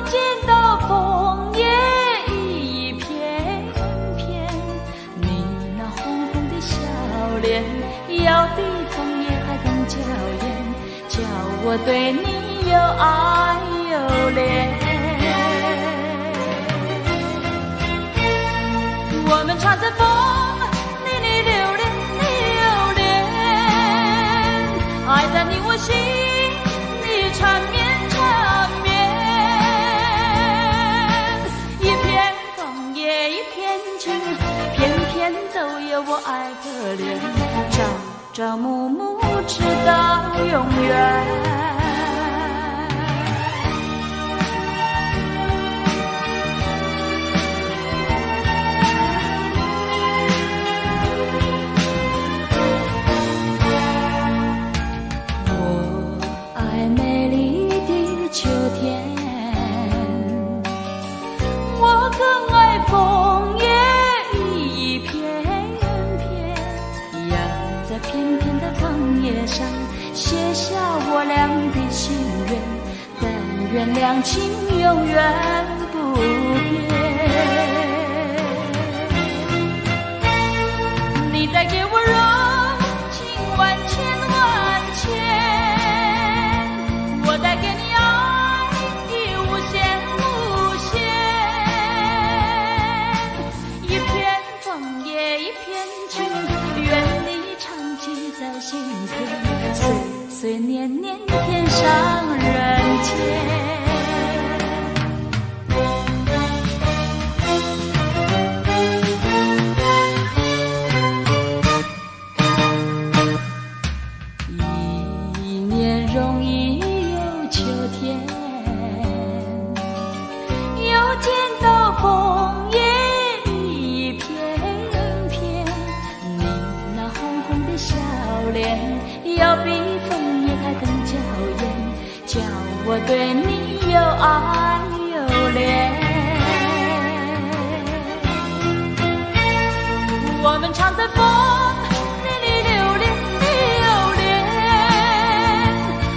见到枫叶一片片，你那红红的笑脸，要比枫叶还更娇艳，叫我对你又爱又怜。我们唱着风里里流连流连，爱在你我心里缠绵缠绵。一片枫叶一片情，片片都有我爱的脸，朝朝暮暮直到永远。写下我俩的心愿，但愿两情永远不变。你带给我柔情万千万千，我带给你爱的无限无限。一片枫叶一片情，愿你长记在心田，岁岁年年天上人间。一年容易又秋天，又见到枫叶一片片，你那红红的笑脸，要比枫叶还更娇艳，叫我对你又爱又怜。我们唱着风里里流连流连，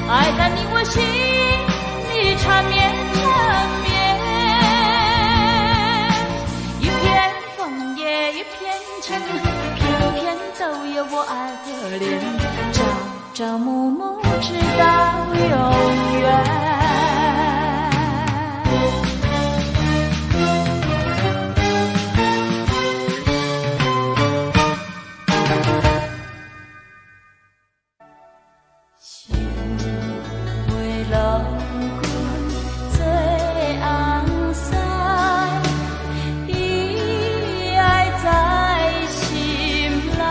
爱在你我心里缠绵缠绵。一片枫叶一片情，片片都有我爱的脸，朝朝暮暮直到永远。心为老君最昂塞，一爱在心来。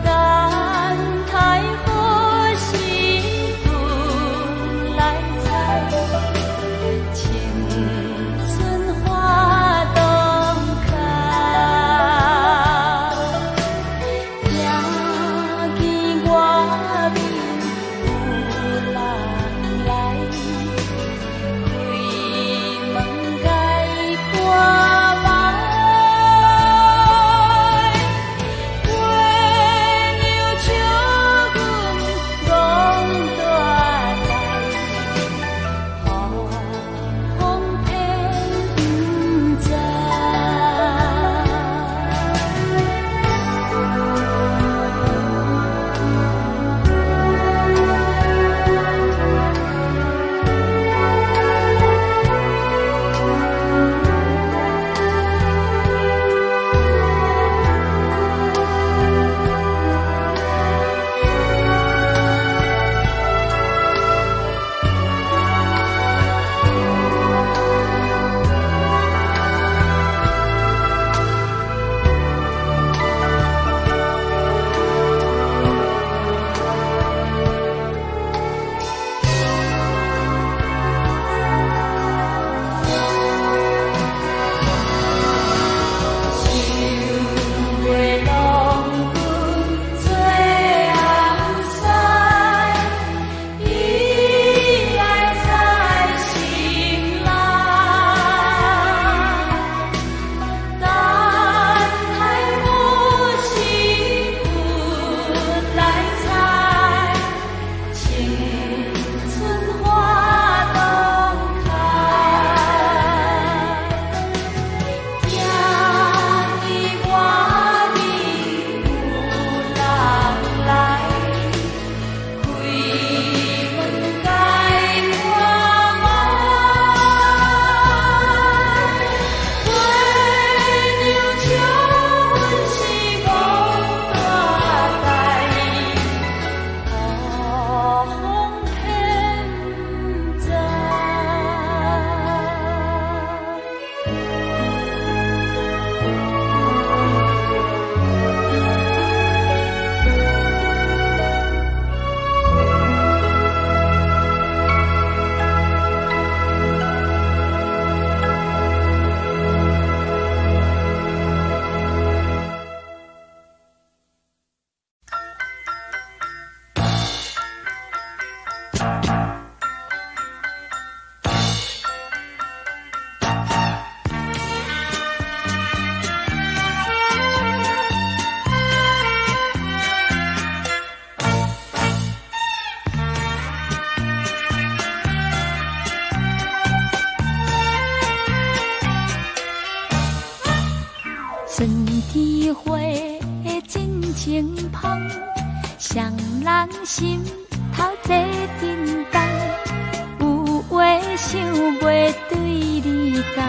但太可惜人心头坐振动，有话想袂对你讲，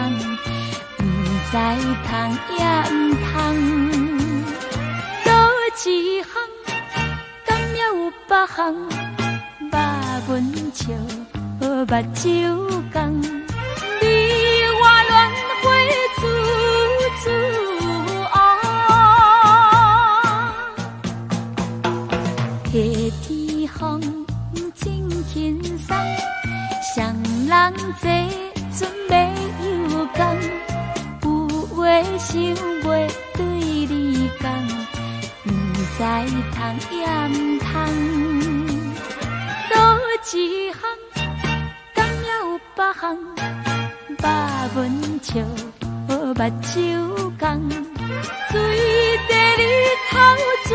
不知通也不通。倒一项，敢也有别项，肉文笑，目睭讲，你我恋花处处黑天风真轻松，双人坐准没有讲，有话想袂对你讲，不知通也不通。倒一项，敢也有别项，肉文笑，目睭讲，水地里头处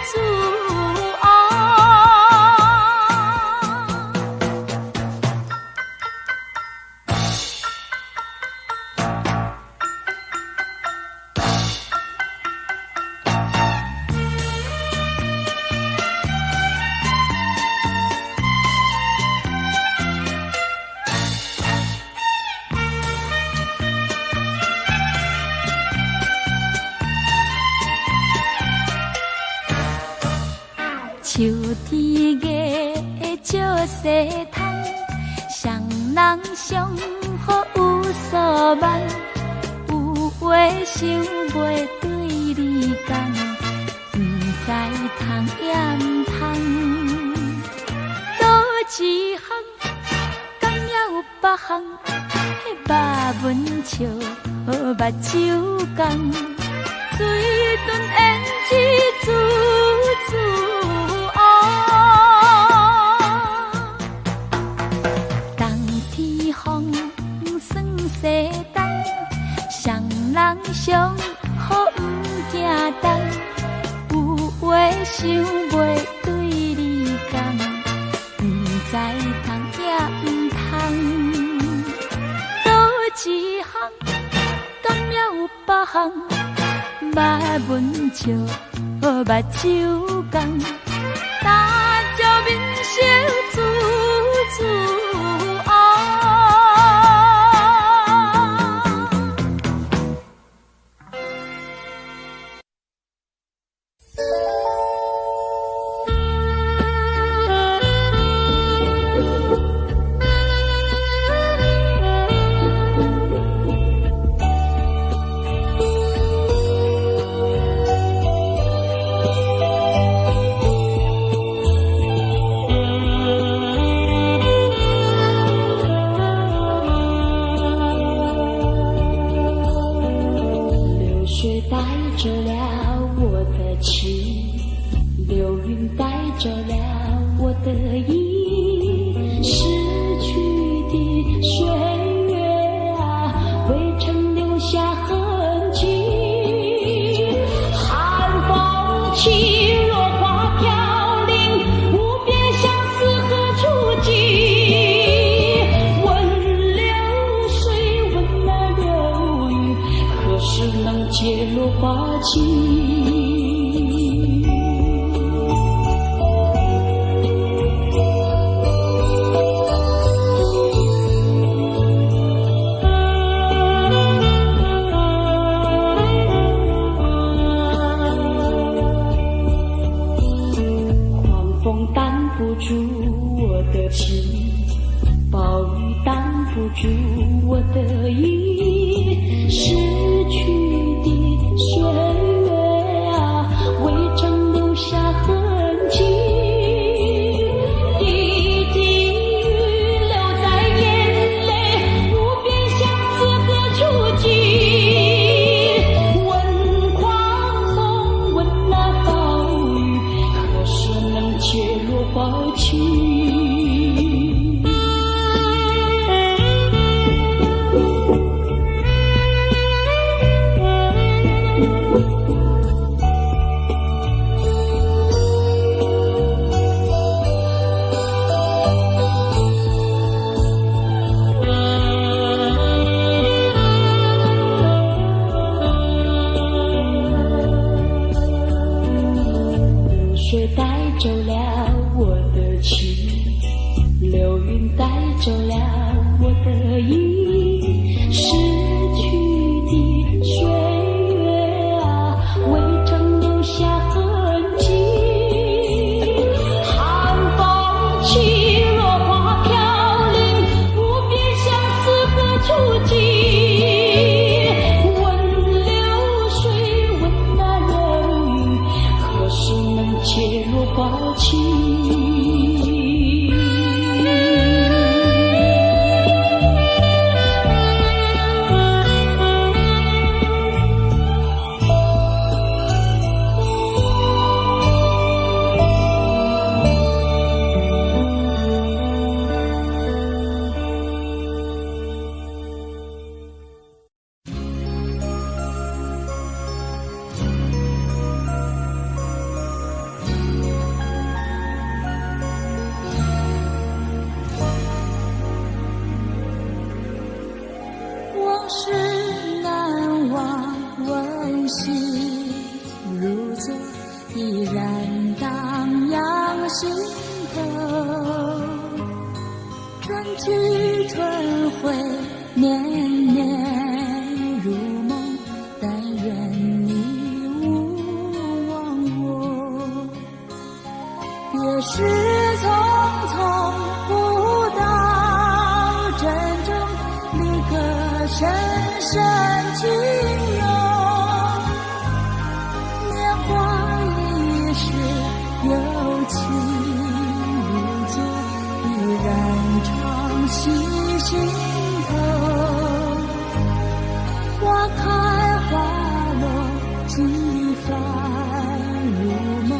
处秋天月照西窗，双人相好有所望，有话想袂对你讲，不知通也不通。倒一项，敢也有别项，肉文笑，目睭讲，水顿胭脂处处西东，双人相好不惊动，有话想袂对你讲，不知通也不通。倒一项，敢也有别项，肉文笑，目睭讲，大招面笑处处着了我的情，流云带着了我的意，逝去的岁月啊，未曾留下痕迹。寒风起，落花飘零，无边相思何处寄？问流水，问那流云，何时能解落花期？住我的情，暴雨挡不住我的意，逝去的岁月啊，未曾留下痕迹。滴滴雨流在眼泪，无边相思何处寄？问狂风，问那暴雨，何时能解落花期？云带走了我的忆，逝去的岁月啊，未曾留下痕迹。寒风起，落花飘零，无边相思何处寄？问流水，问那人语，何时能切入怀情？往事难忘，温馨如昨，依然荡漾心头。春去春回，年年如梦，但愿你勿忘我。别时匆匆，不到珍重，离歌深深情浓。年华易逝，有情如昨，依然常系心头。花开花落，几番如梦，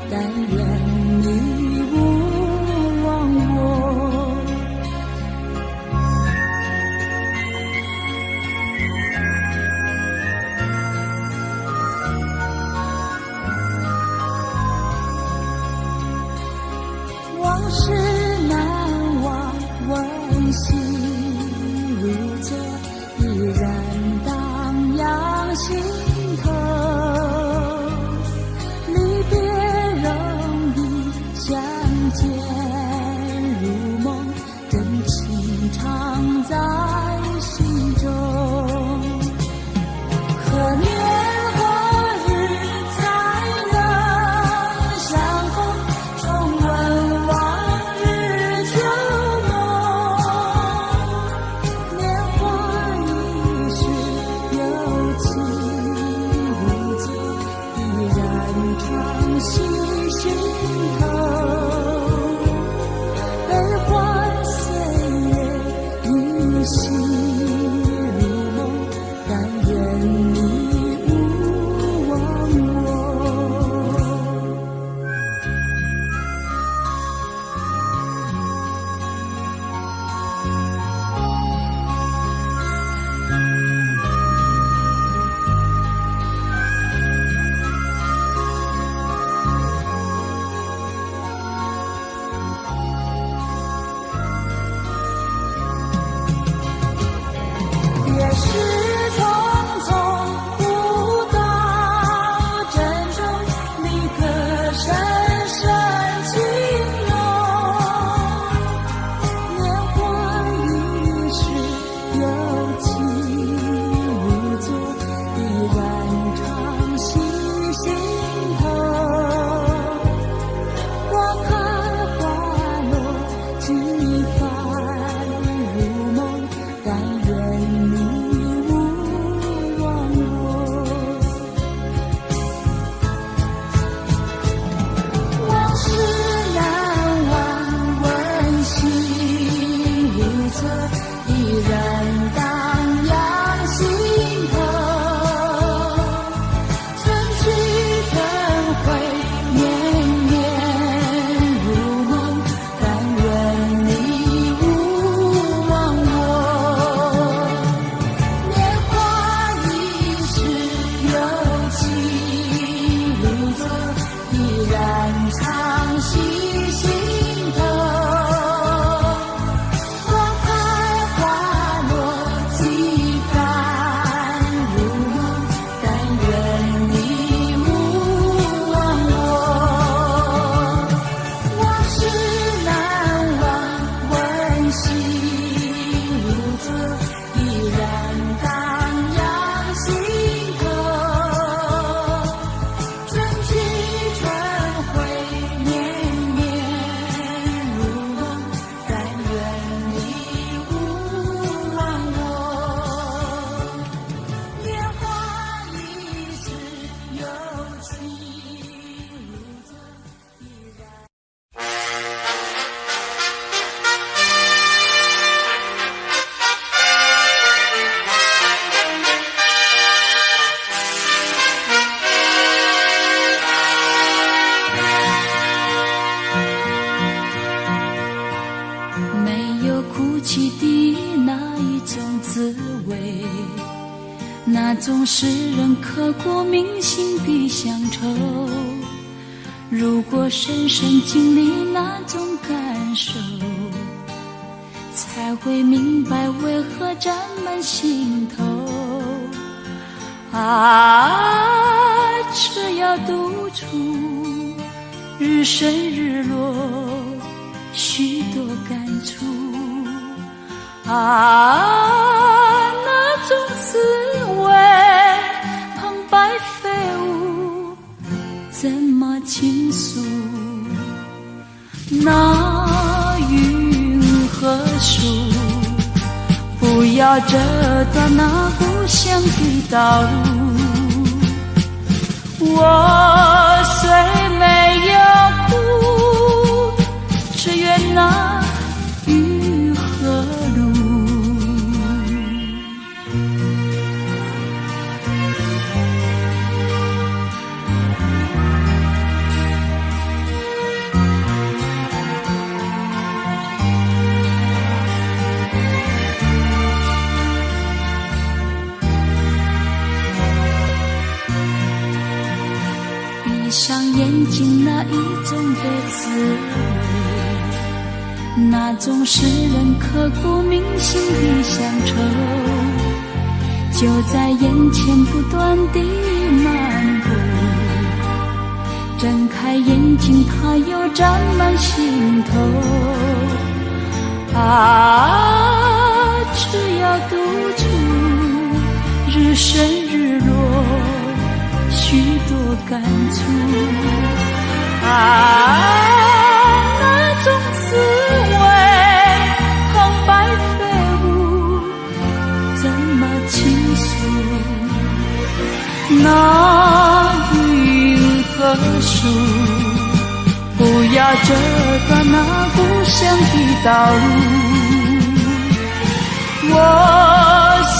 但愿你勿忘我。往事难忘，温馨如昨，依然荡漾心头。离别容易，相见如梦，真情常在心中。可年何日才能相逢，重温往日旧梦。年华易逝，有情如昨，依然常系心头。悲欢岁月，依稀如梦，但愿你勿忘我。别时匆匆，不到珍重，离歌深深情浓。年华易逝，有情如昨，依然常系心头。花开花落，几番如梦，但愿你勿忘我。往事难忘，温馨如昨，依然荡漾心头。春去春回，年年如梦，但愿你起的那一种滋味，那种使人刻骨铭心的乡愁。如果深深经历那种感受，才会明白为何沾满心头。只要独处，日升日落，许多感触。那种滋味，旁白飞舞，怎么倾诉？那云和树，不要折断那故乡的道路。我虽没有哭，只愿那雨和路。闭上眼睛，那一种的滋味，那种使人刻骨铭心的乡愁，就在眼前不断地漫步。睁开眼睛，它又沾满心头。只要独处，日升日落，许多感触。那种滋味，旁白飞舞，怎么倾诉？那云和树，不要折断那故乡的道路。我虽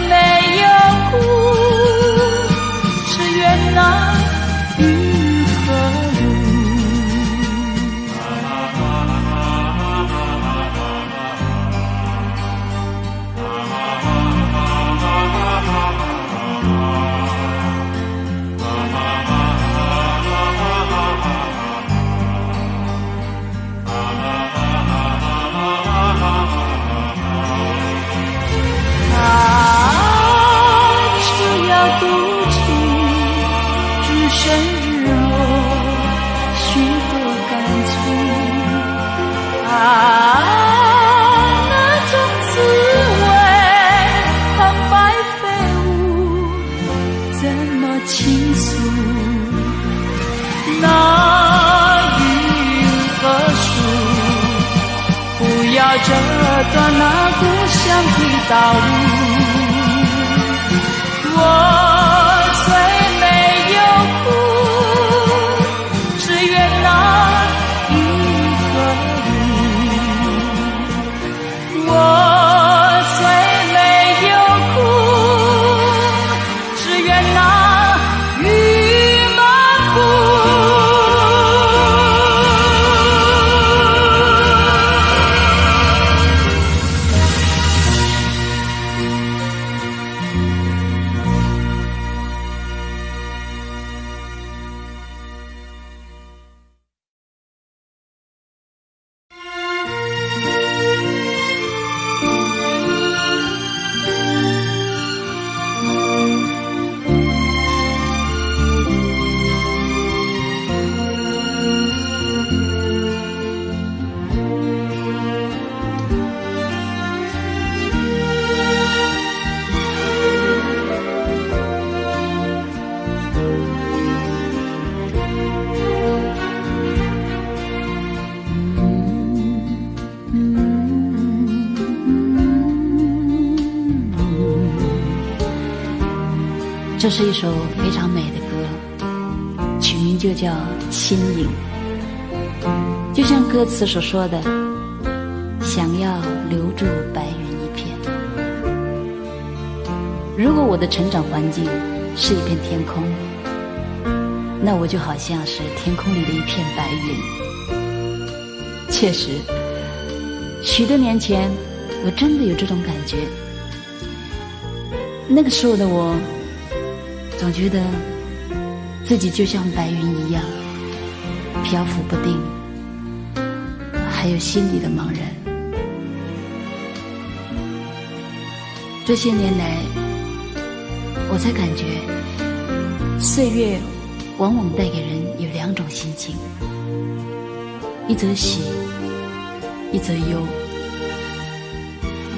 没有哭，只愿那雨和路。只要独处，日升日落，许多感触。那种滋味，旁白飞舞，怎么倾诉？那云和树，不要折断那故乡的道路。我虽没有哭，只愿那雨和路。我虽没有哭，只愿那雨漫步。这是一首非常美的歌，曲名就叫《心影》。就像歌词所说的，想要留住白云一片。如果我的成长环境是一片天空，那我就好像是天空里的一片白云。确实，许多年前我真的有这种感觉。那个时候的我总觉得自己就像白云一样漂浮不定，还有心里的茫然。这些年来我才感觉岁月往往带给人有两种心情，一则喜，一则忧。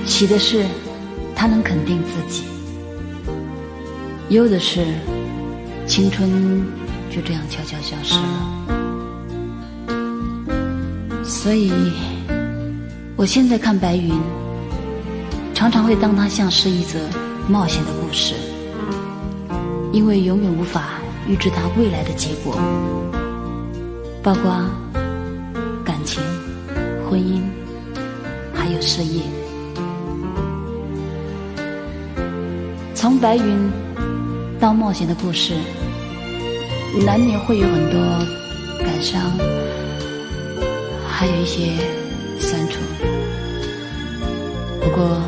喜的是它能肯定自己，忧的是青春就这样悄悄消失了。所以我现在看白云，常常会当它像是一则冒险的故事，因为永远无法预知它未来的结果，包括感情、婚姻还有事业。从白云到冒险的故事，难免会有很多感伤，还有一些酸楚。不过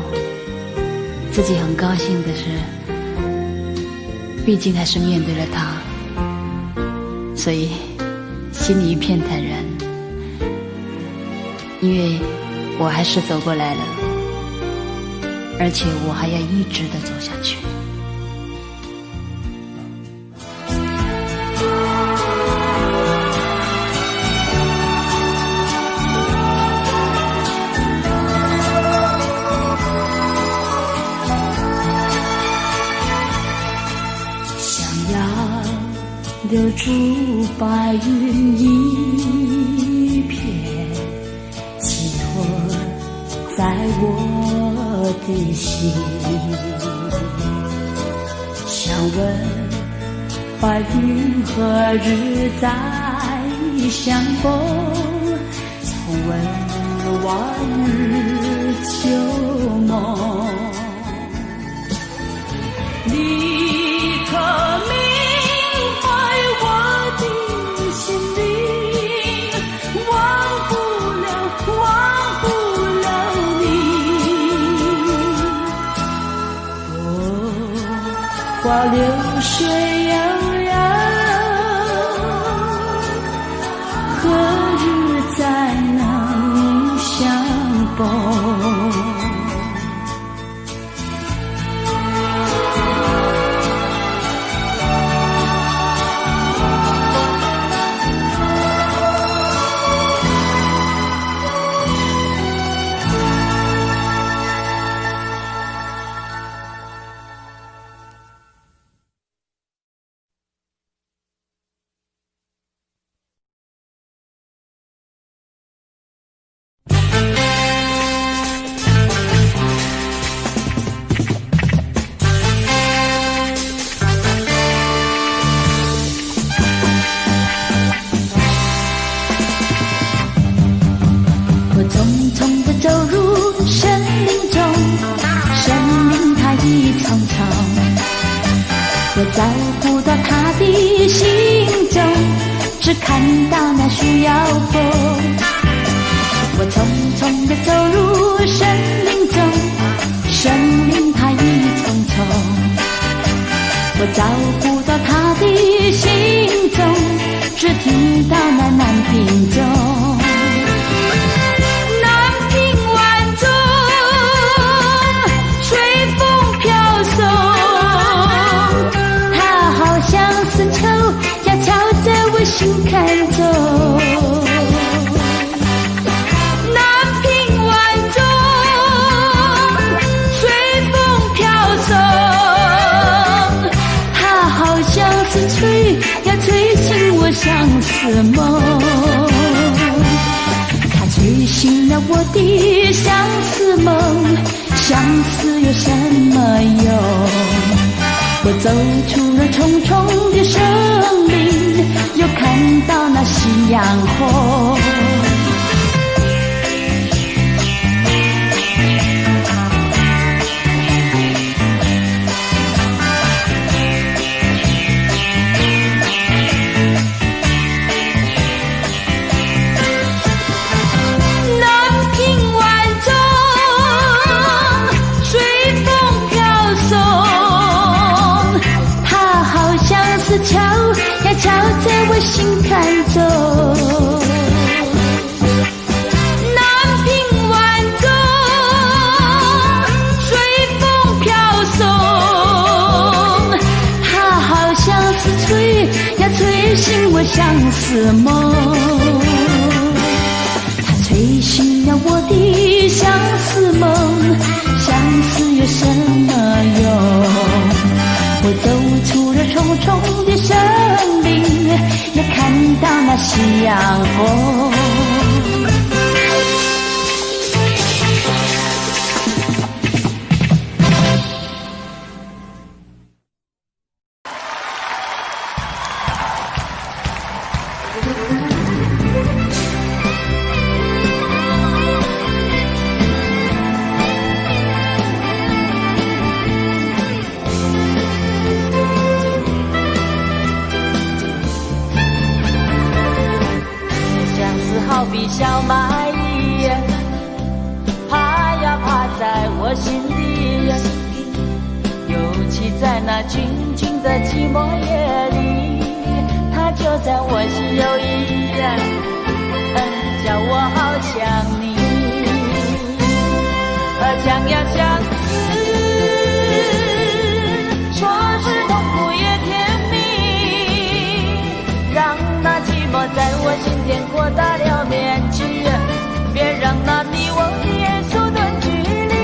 自己很高兴的是，毕竟还是面对了它，所以心里一片坦然，因为我还是走过来了，而且我还要一直的走下去。留住白云一片，寄托在我的心。想问白云何日再相逢？重温往日旧梦。你可明花流水悠悠，何日再能相逢？我找不到他的行踪，只看到那树摇风。我匆匆地走入森林中，森林它一丛丛。我找不到他的行踪，只听到那南屏钟。心看走，南屏晚钟，随风飘送，它好像是吹，要吹醒我相思梦。它吹醒了我的相思梦，相思有什么用？我走出了重重的森林，又看到那夕阳红。南屏晚钟，过相思梦，它吹醒了我的相思梦，相思有什么用？我走出了重重的森林，也看到那夕阳红。好比小蚂蚁，爬呀爬在我心底，尤其在那静静的寂寞夜里，它就在我心有意，叫我好想你，想呀相思，说是痛苦也甜蜜，让那寂寞在我心田扩大了面积，别让那你我的眼缩短距离，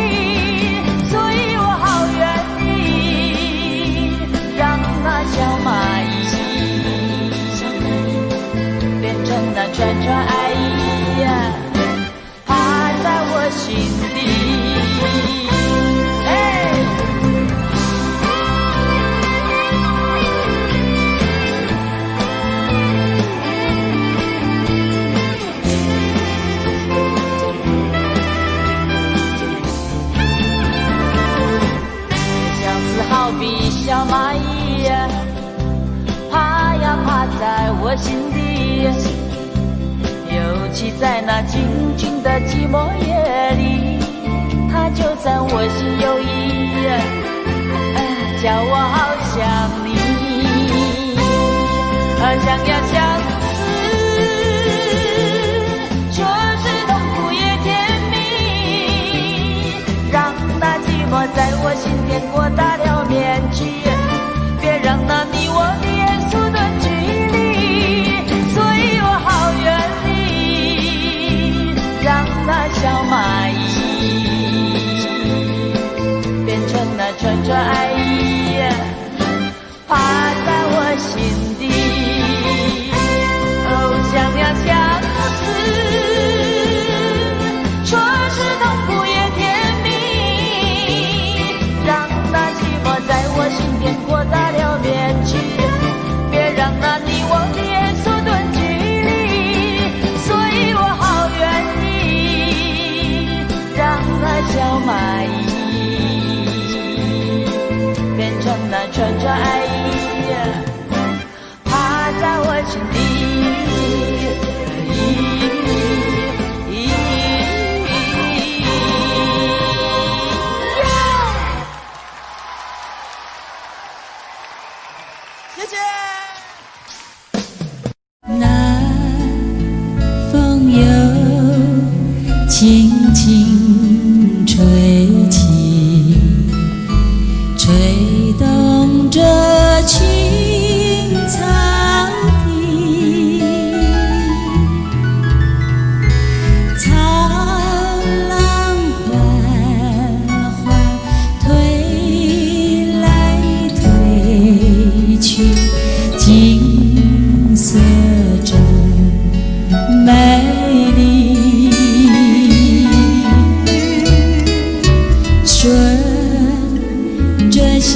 所以我好愿意让那小蚂蚁变成那串串爱意，爬在我心底。好比小蚂蚁，爬呀爬在我心底，尤其在那静静的寂寞夜里，它就在我心有意，叫我好想你，想呀相思，说是痛苦也甜蜜，让那寂寞在我心田扩大了面积，别让那你我的眼缩短距离，所以我好愿意让那小蚂蚁变成那串串爱意，爬在我心底，想呀相思，说是痛苦也甜蜜，让那寂寞在我心田扩大了面积，别让那你我的眼缩短距离，所以我好愿意让那小蚂蚁变成那串串爱意，爬在我心底。轻轻吹起，吹动着青草地，草浪缓缓推来推去，景色真美丽。顺着小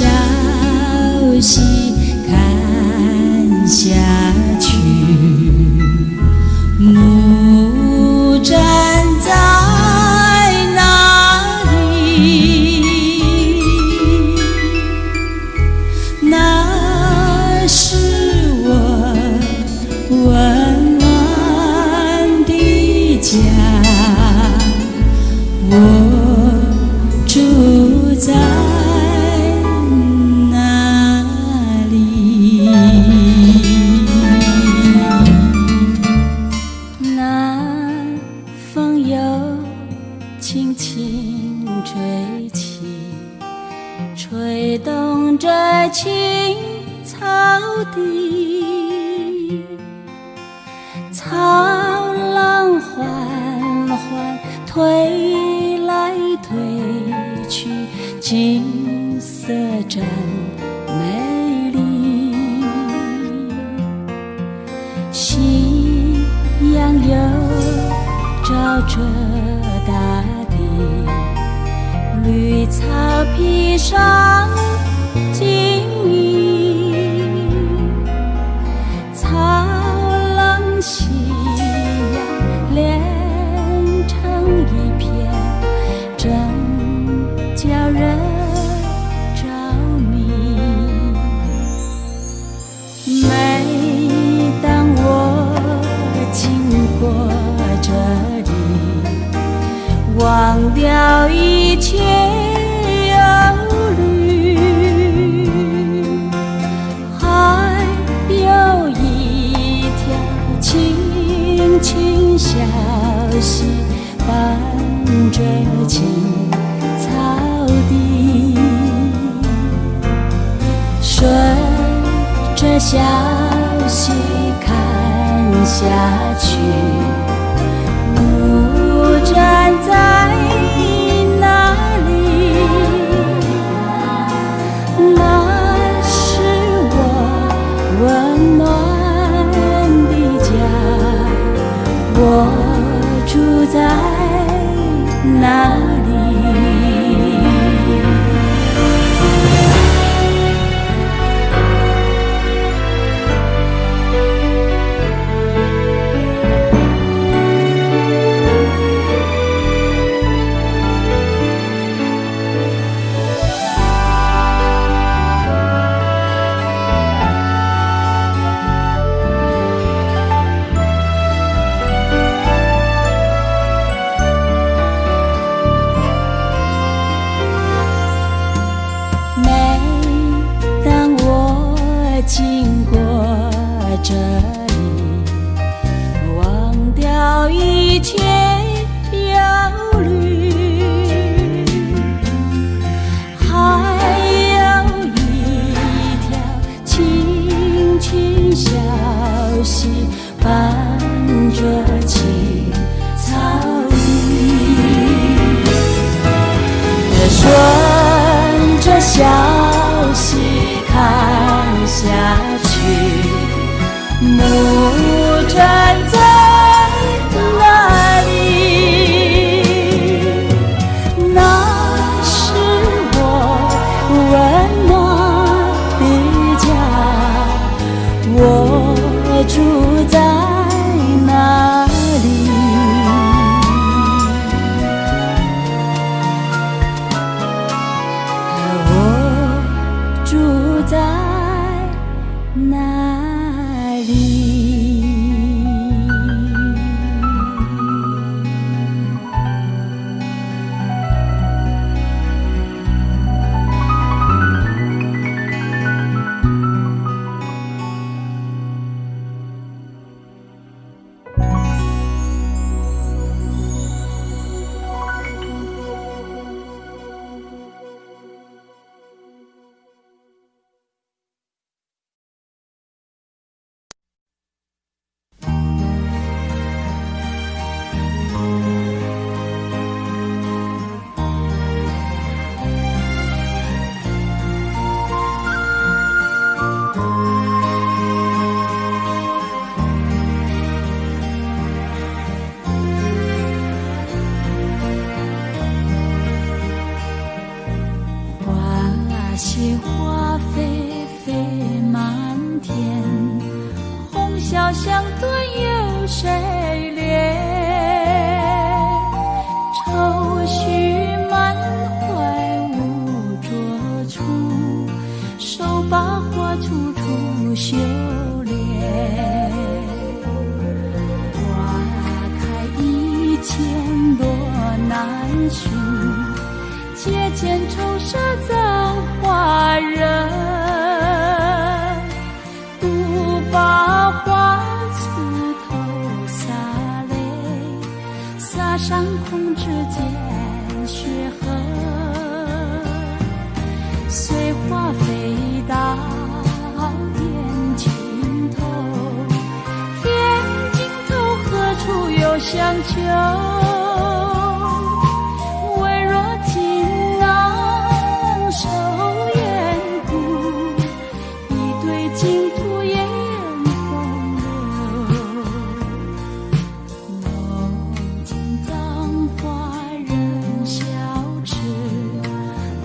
溪看下去，木站在那里，那是我温暖的家，我住在哪里？南风又轻轻吹起，吹动着青草地，潮浪缓缓推来推去，景色真美丽。夕阳又照着大地，绿草披上金衣，草浪夕阳连成一片，真叫人着迷。每当我经过这里，忘掉一切忧虑，还有一条清清小溪伴着青草地，顺着小溪看下去，我站在那里，那是我温暖的家，我住在那里。经过这里，忘掉一切忧虑，还有一条清清小溪伴着青草地，顺着小溪看下去，木站在那里，那是我温暖的家，我住在那里，我住在哪里？鲜花飞飞满天，红绡香断有谁怜？愁绪满怀无着处，手把花处处修炼。花开一千朵难寻，阶间愁杀造化人，独把花刺头洒泪，洒上空之间血痕，随花飞到天尽头，天尽头相求。微若锦囊收眼骨，一对净土眼风流。梦见葬花人笑痴，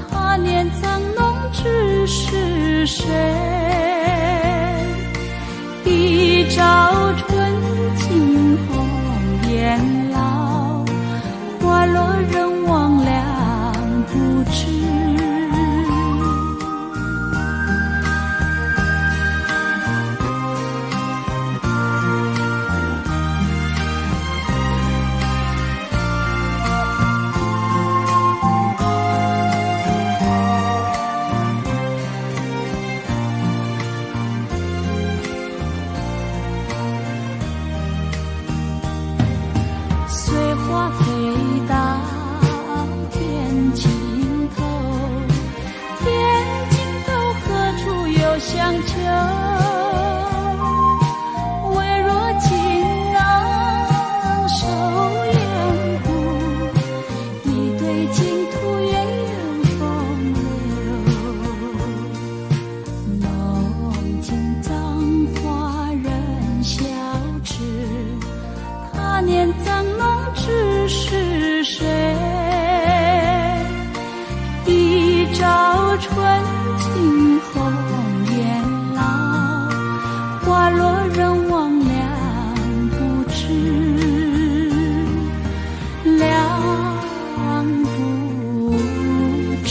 他年藏弄知是谁？一朝春尽红颜老，花落人亡两不知。随花飞到天尽头，天尽头何处有相求？微若锦囊收眼骨，一对净土眼风流。梦见葬花人笑痴，他年藏弄知是谁？一朝春尽红颜老，花落人亡两不知，两不知。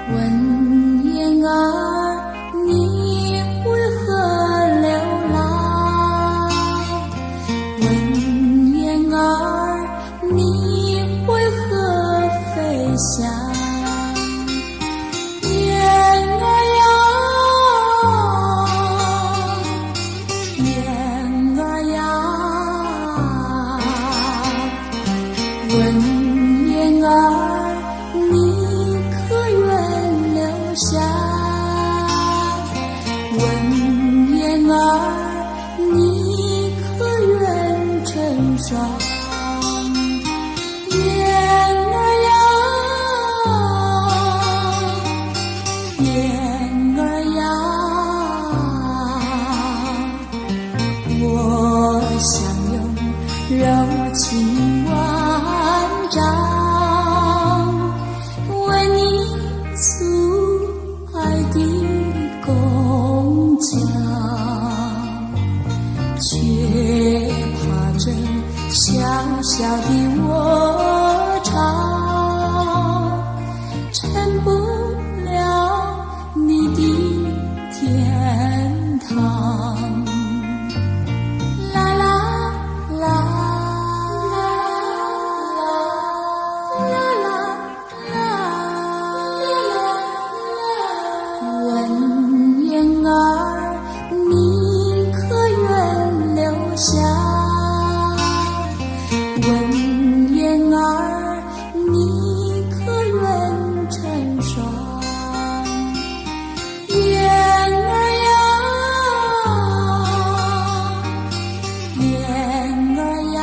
问燕儿，你为何流浪？问燕儿，你为何飞翔？燕儿呀，燕儿呀，问燕儿，你可愿留下？问燕儿，你可愿成双？燕儿呀，燕儿呀，我想用柔情万丈，为你诉爱的弓箭。却怕这小小的我巢，成不了你的天堂。啦啦啦啦啦啦，问燕儿，你可愿留下？问燕儿，你可愿成双？燕儿呀，燕儿呀，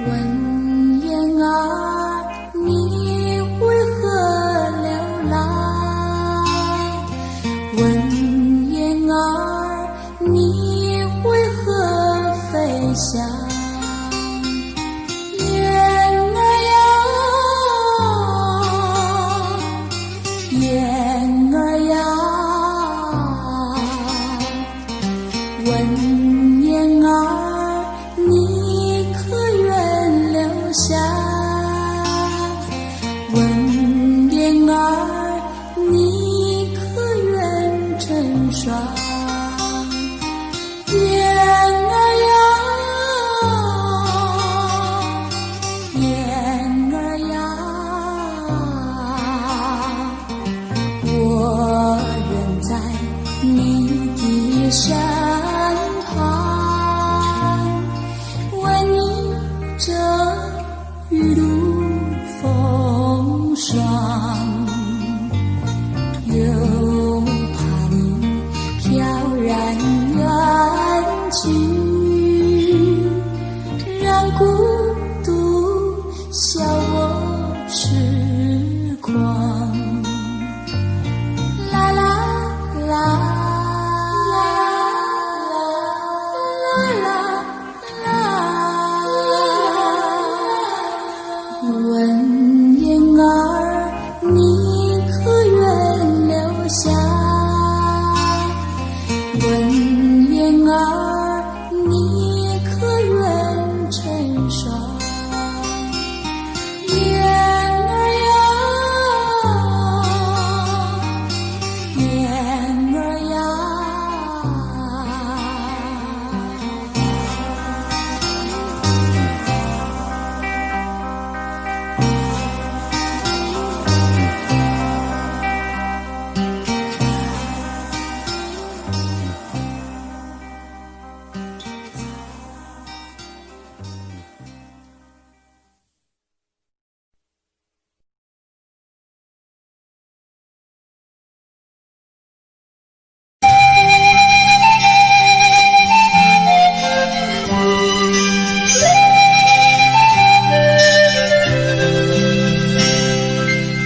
问燕儿，你为何流浪？问燕儿，你为何飞翔？燕儿呀，燕儿呀，问燕儿，你可愿留下？霜。雁儿呀，雁儿呀，我仍在你的山旁，为你遮雨露风霜，又怕你飘然远去，让孤独笑我痴狂。啦啦啦啦啦啦，问雁儿，你可愿留下？问雁儿，你可愿成双？雁儿呀，雁儿呀，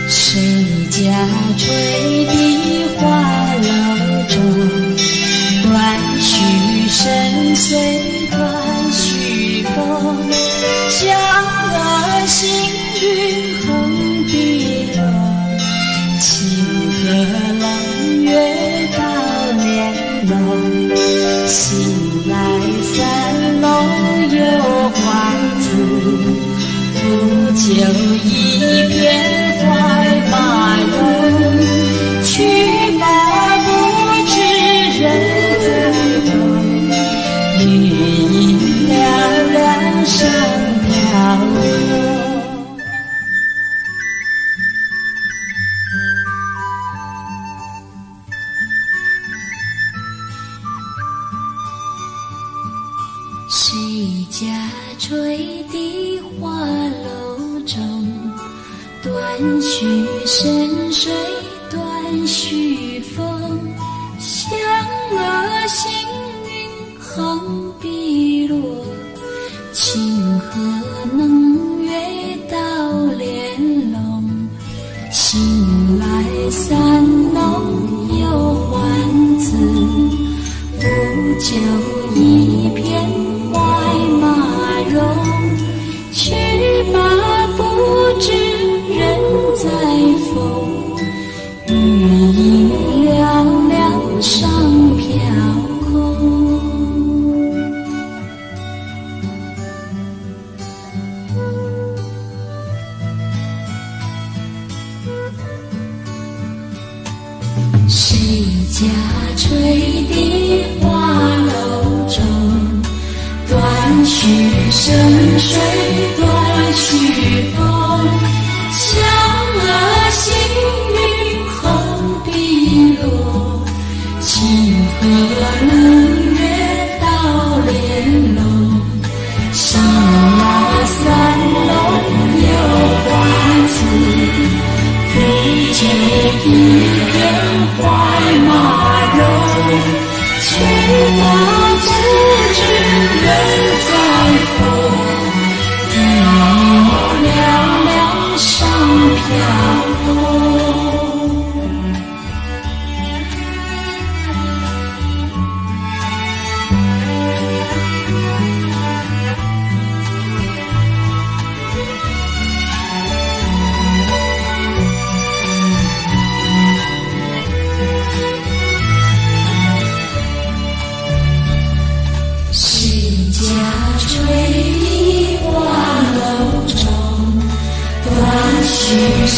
谁家吹笛花楼中，断续深邃断续风，江河行云横碧落，清河冷月到帘笼，醒来三楼有花子，煮酒一边怀马容，去马不知人在东，月影凉凉上飘落。谁家吹笛花楼中，断续深水断续风，响娥行云横碧落，清河能月到帘笼，醒来三楼有欢子，不久一片怀马容，去马不知人在风，雨影凉凉上飘空。谁家吹笛花楼中，断续深水断续风，响娥行云横碧落，清河冷月到帘笼，上那三楼有花子，扶酒一边怀马容，去马不知人在风，雨凉凉上飘空。去深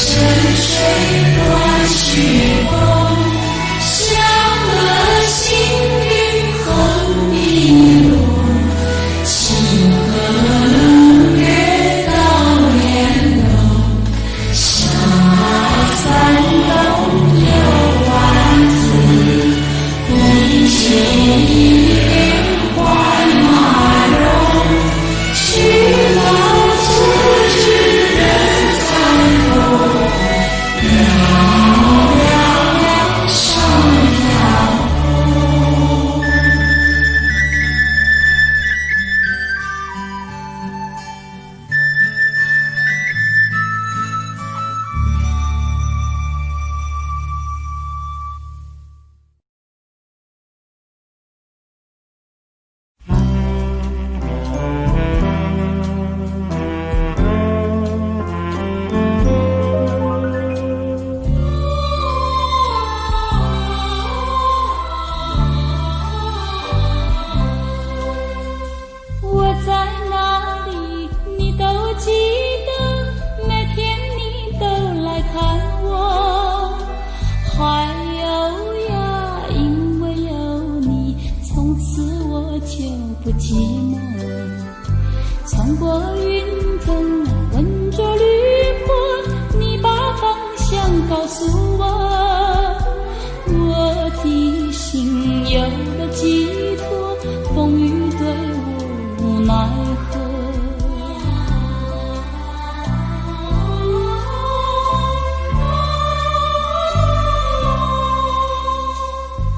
寂寞。穿过云层，闻着绿波，你把方向告诉我，我的心有了寄托，风雨对我无奈何。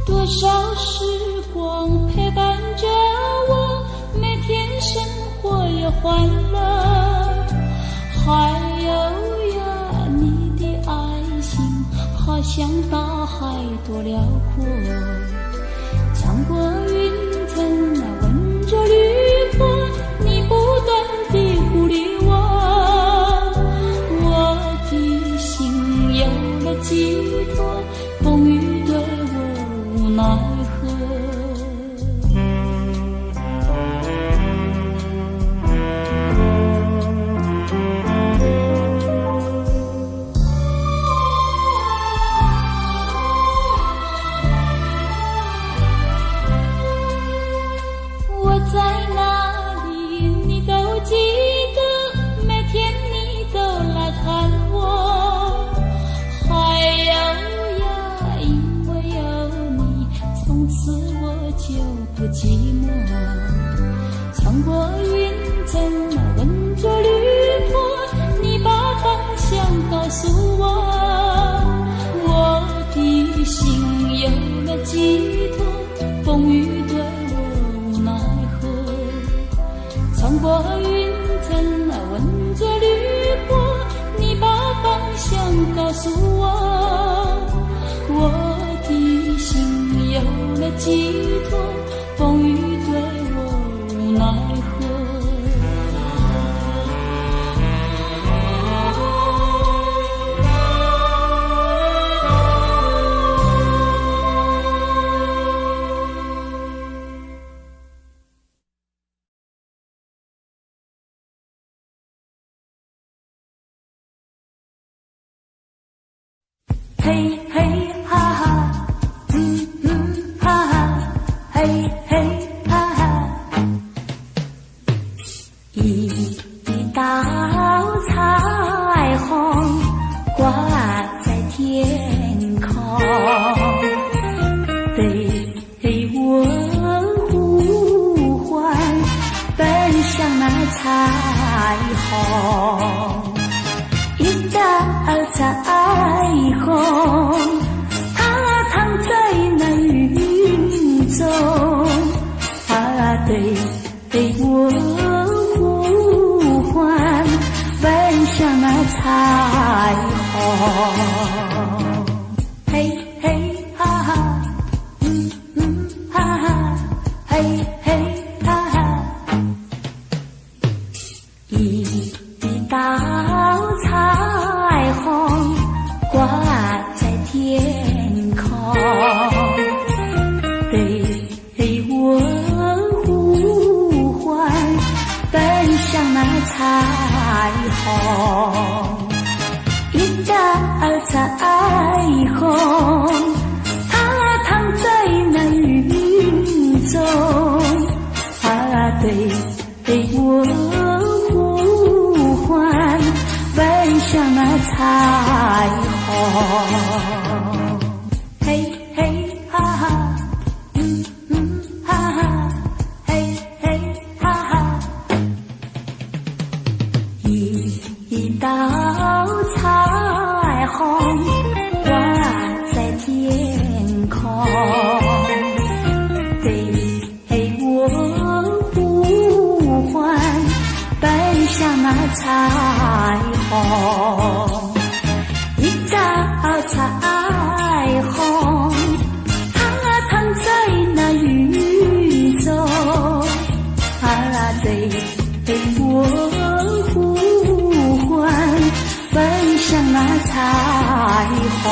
多少时光陪伴着我，每天生活也欢乐，还有呀你的爱心，好像大海多辽阔。穿过云层，闻着绿波，你不断地鼓励我，我的心有了寄托，风雨对我无奈何。我在哪里你都记得，每天你都来看我，还有呀因为有你，从此我就不寂寞。穿过云层，闻着绿波，你把方向告诉我，我的心有了寄托，风雨对我无奈何。穿过云层，闻着绿波，你把方向告诉我，我的心有了寄托，风雨对我无奈何。嘿嘿哈哈，哈哈，嘿嘿哈哈，一道彩虹挂在天空，对我呼唤，奔向那彩虹。一道彩虹，它躺在那云中，它对我呼唤，奔向那彩虹。嘿嘿哈哈，哈哈，嘿嘿哈哈，一道彩虹挂在天空，对我呼唤，奔向那彩虹。一道彩虹，它躺在那云中，它对我呼唤，奔向那彩虹。嘿嘿哈哈，哈哈，嘿嘿哈哈，一道彩虹挂在天空，对我呼唤，奔向那彩虹。一道彩虹，它躺在那云中，它对我呼唤，奔向那彩虹。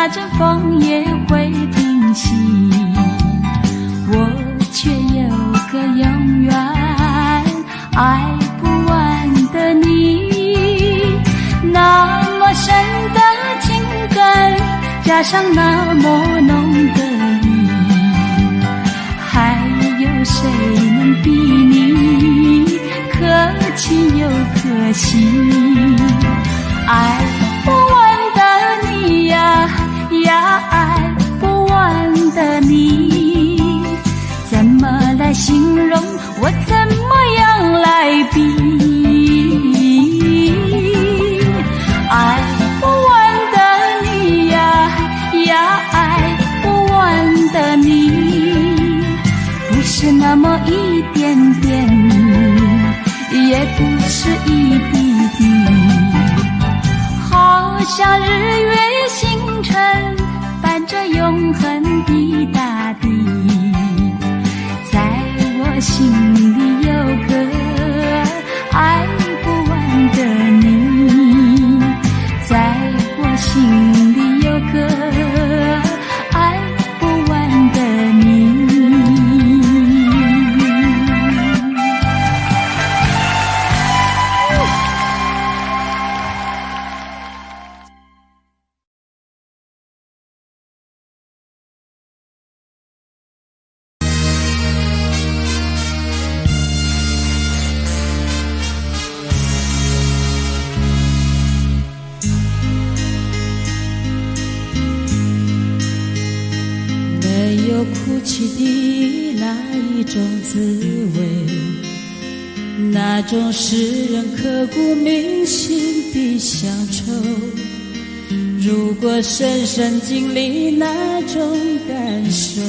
那阵风也会停息，我却有个永远爱不完的你。那么深的情感，加上那么浓的意，还有谁能比你可亲又可惜？爱不完的你呀呀，爱不完的你，怎么来形容？我怎么样来比？爱不完的你呀呀，爱不完的你，不是那么一点点，也不是一滴滴，好像日月星辰伴着永恒的大地，在我心里有个爱不完的你，在我心里有个爱不完的你。没有哭泣的那一种滋味，那种使人刻骨铭心的乡愁，如果深深经历那种感受，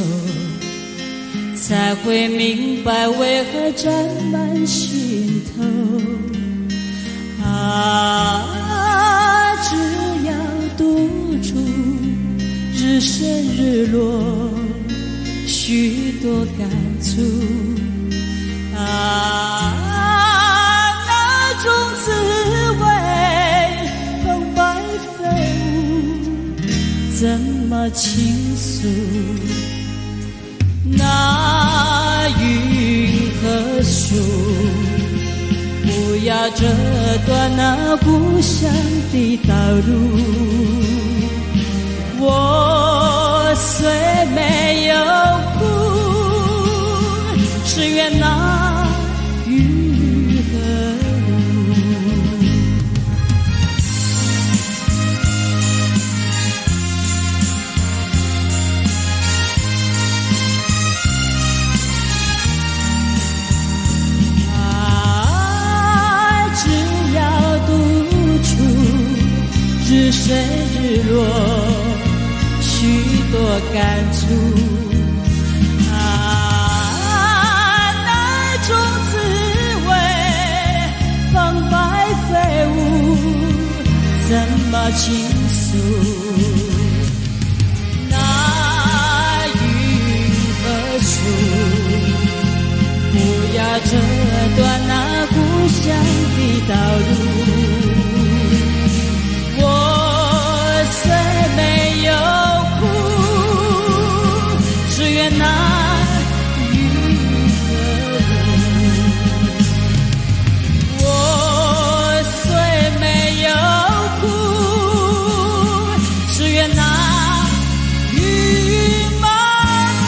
才会明白为何沾满心头。只要独处日升日落，许多感触那种滋味澎湃飞舞，怎么倾诉？那云和树，不要折断那故乡的道路。我虽没有哭，只愿那雨和露只要独处日升日落，许多感触那种滋味澎湃飞舞，怎么倾诉？那云和树，不要折断那故乡的道路。我虽没有哭，只愿那雨和露。我虽没有哭，只愿那雨漫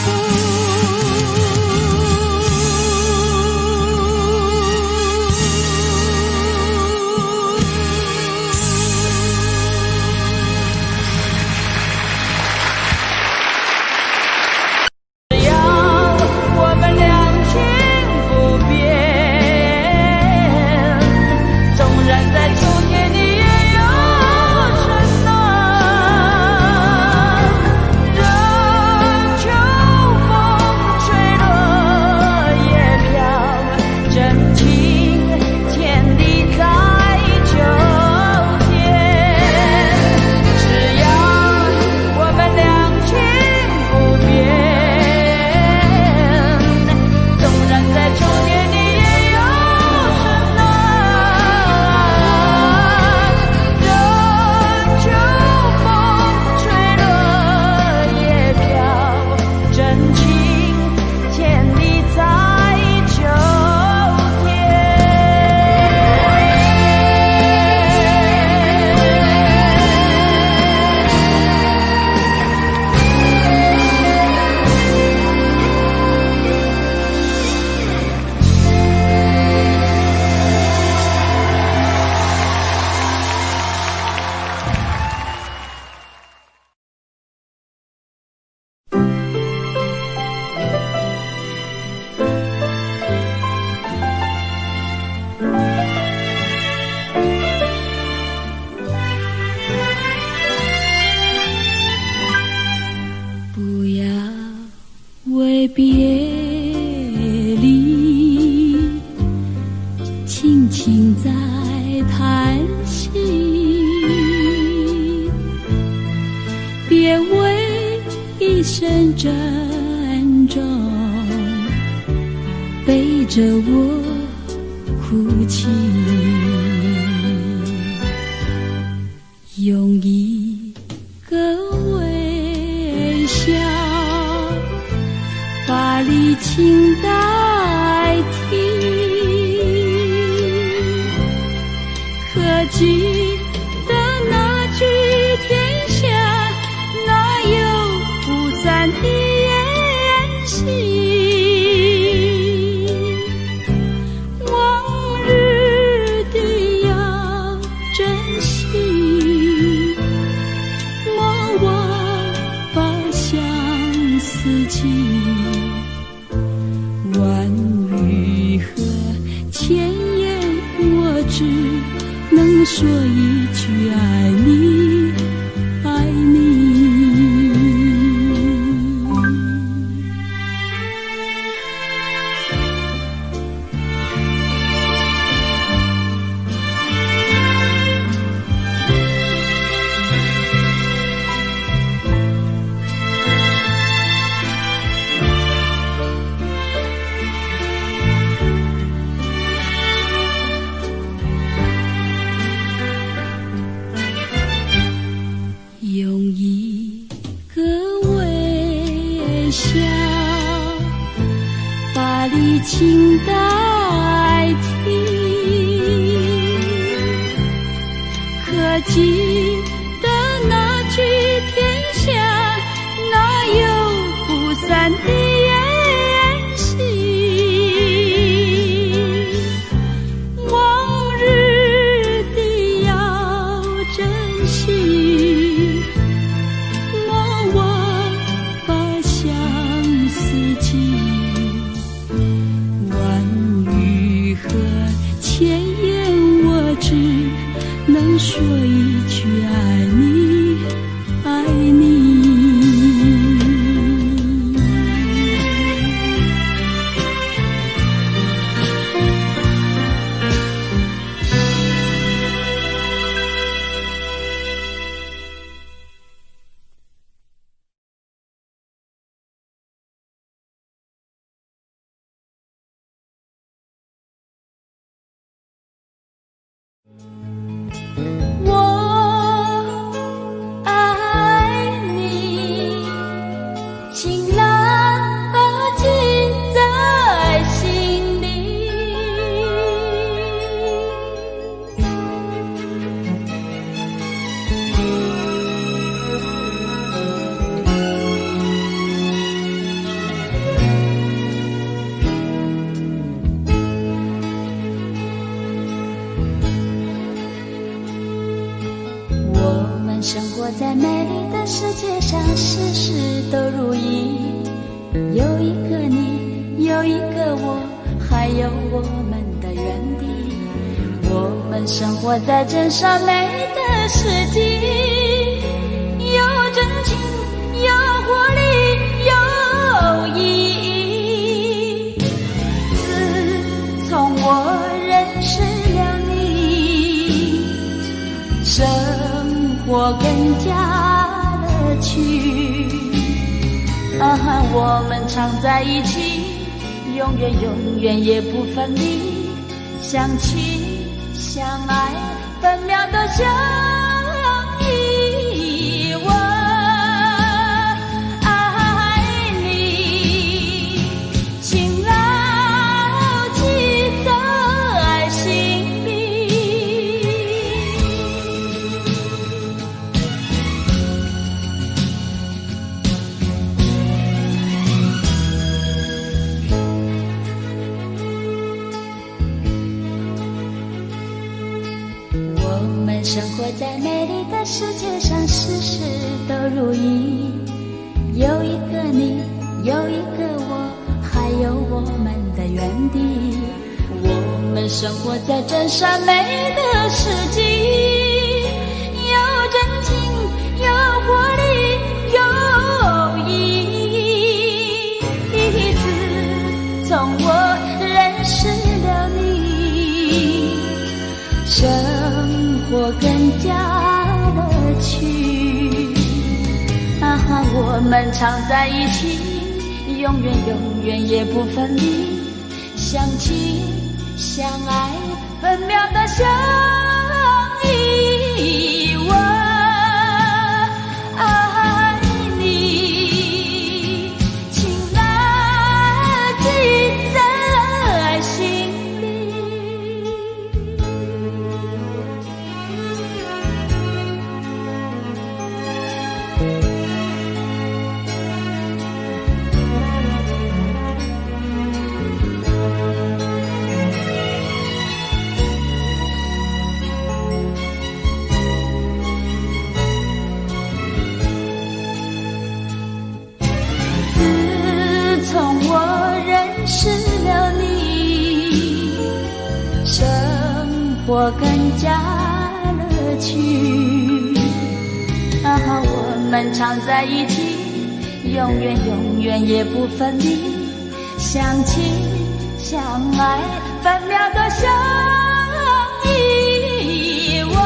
步。吹落轻轻在叹息，别为一生珍重，背着我哭泣，用一个微笑把离情代替，可记得那句天下哪有不散的宴席，往日的要珍惜，莫忘把相思记，万语和千言我只能说一句爱你，爱你。用一个微笑把离情代替，可记得那句天下哪有不散的宴席，往日的要珍惜，莫忘把相思记，万语和千言我只能说一句爱你，爱你。我爱你，情难记在心里。我们生活在美丽的世界上，事事都如意。有一个你，有一个我，还有我们的原地。我们生活在真善美的世纪，有真情，有活力，有意义。自从我认识了你，生活更加乐趣。我们常在一起，永远永远也不分离，相亲相爱，分秒都相依。我爱你，请牢记在心里。我们生活在美丽的世界上，事事都如意。有一个你，有一个我，还有我们的原地。我们生活在真善美的世纪，有真情，有活力，有意义。自从我认识了你，生活更加乐趣。我们常在一起，永远永远也不分离，相亲相爱，分秒的相依。我爱你，情难记在心里。我更加乐趣。我们常在一起，永远永远也不分离，相亲相爱，分秒的相依。我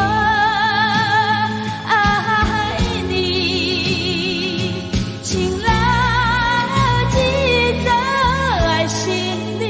爱你，情难记在心里。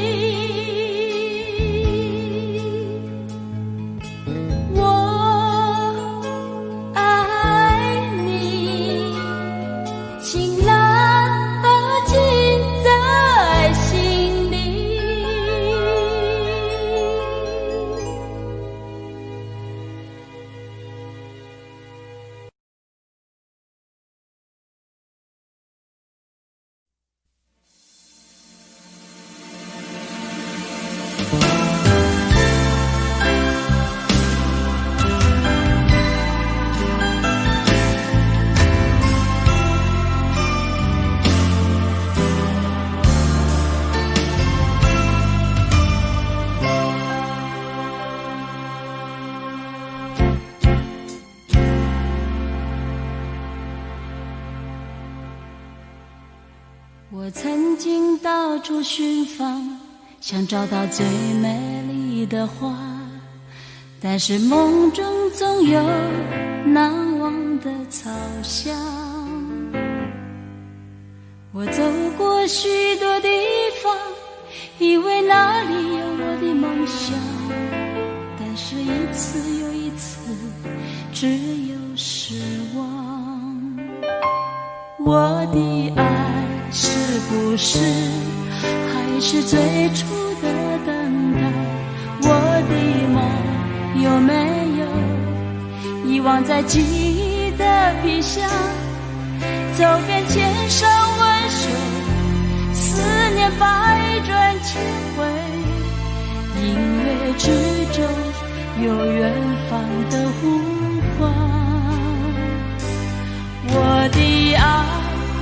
我曾经到处寻访，想找到最美丽的花，但是梦中总有难忘的草香。我走过许多地方，以为那里有我的梦想，但是一次又一次，只有失望。我的爱是不是还是最初的等待？我的梦有没有遗忘在记忆的皮箱？走遍千山万水，思念百转千回，音乐之中有远方的呼唤。我的爱，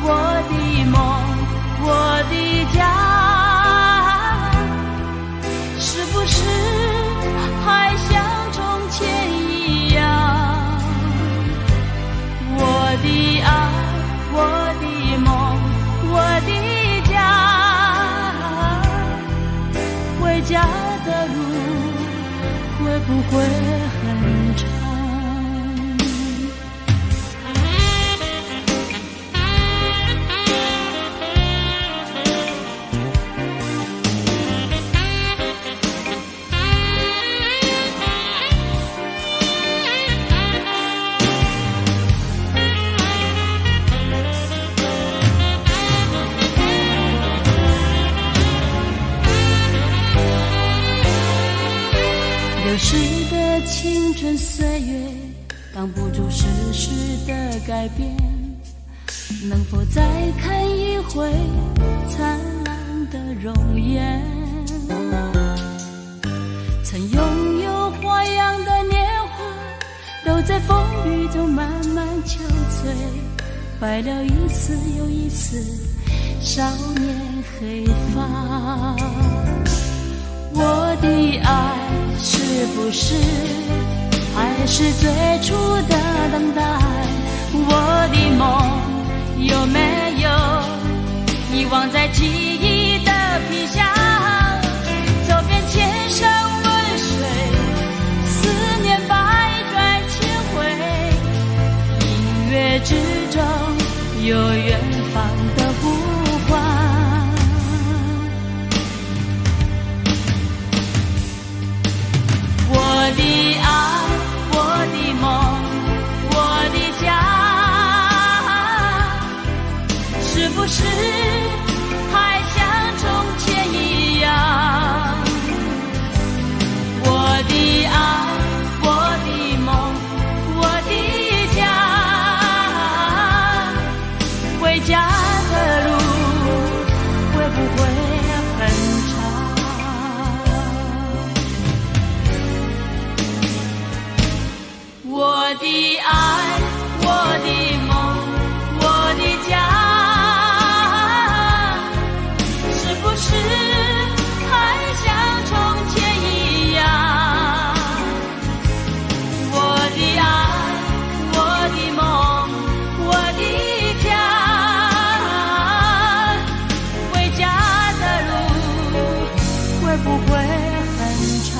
我的梦，我的家，是不是还像从前一样？我的爱，我的梦，我的家，回家的路会不会很长？流逝的青春岁月，挡不住世事的改变。能否再看一回灿烂的容颜？曾拥有花样的年华，都在风雨中慢慢憔悴，白了一次又一次少年黑发。我的爱是不是还是最初的等待？我的梦有没有遗忘在记忆的皮箱？走遍千山万水，有远方的呼唤。我的爱，我的梦，我的家，是不是还像从前一样？我的爱，我的梦，我的家，回家的路会不会很长？我的爱，我的梦，我的家，是不是还像从前一样？我的爱，我的梦，我的家，回家的路会不会很长？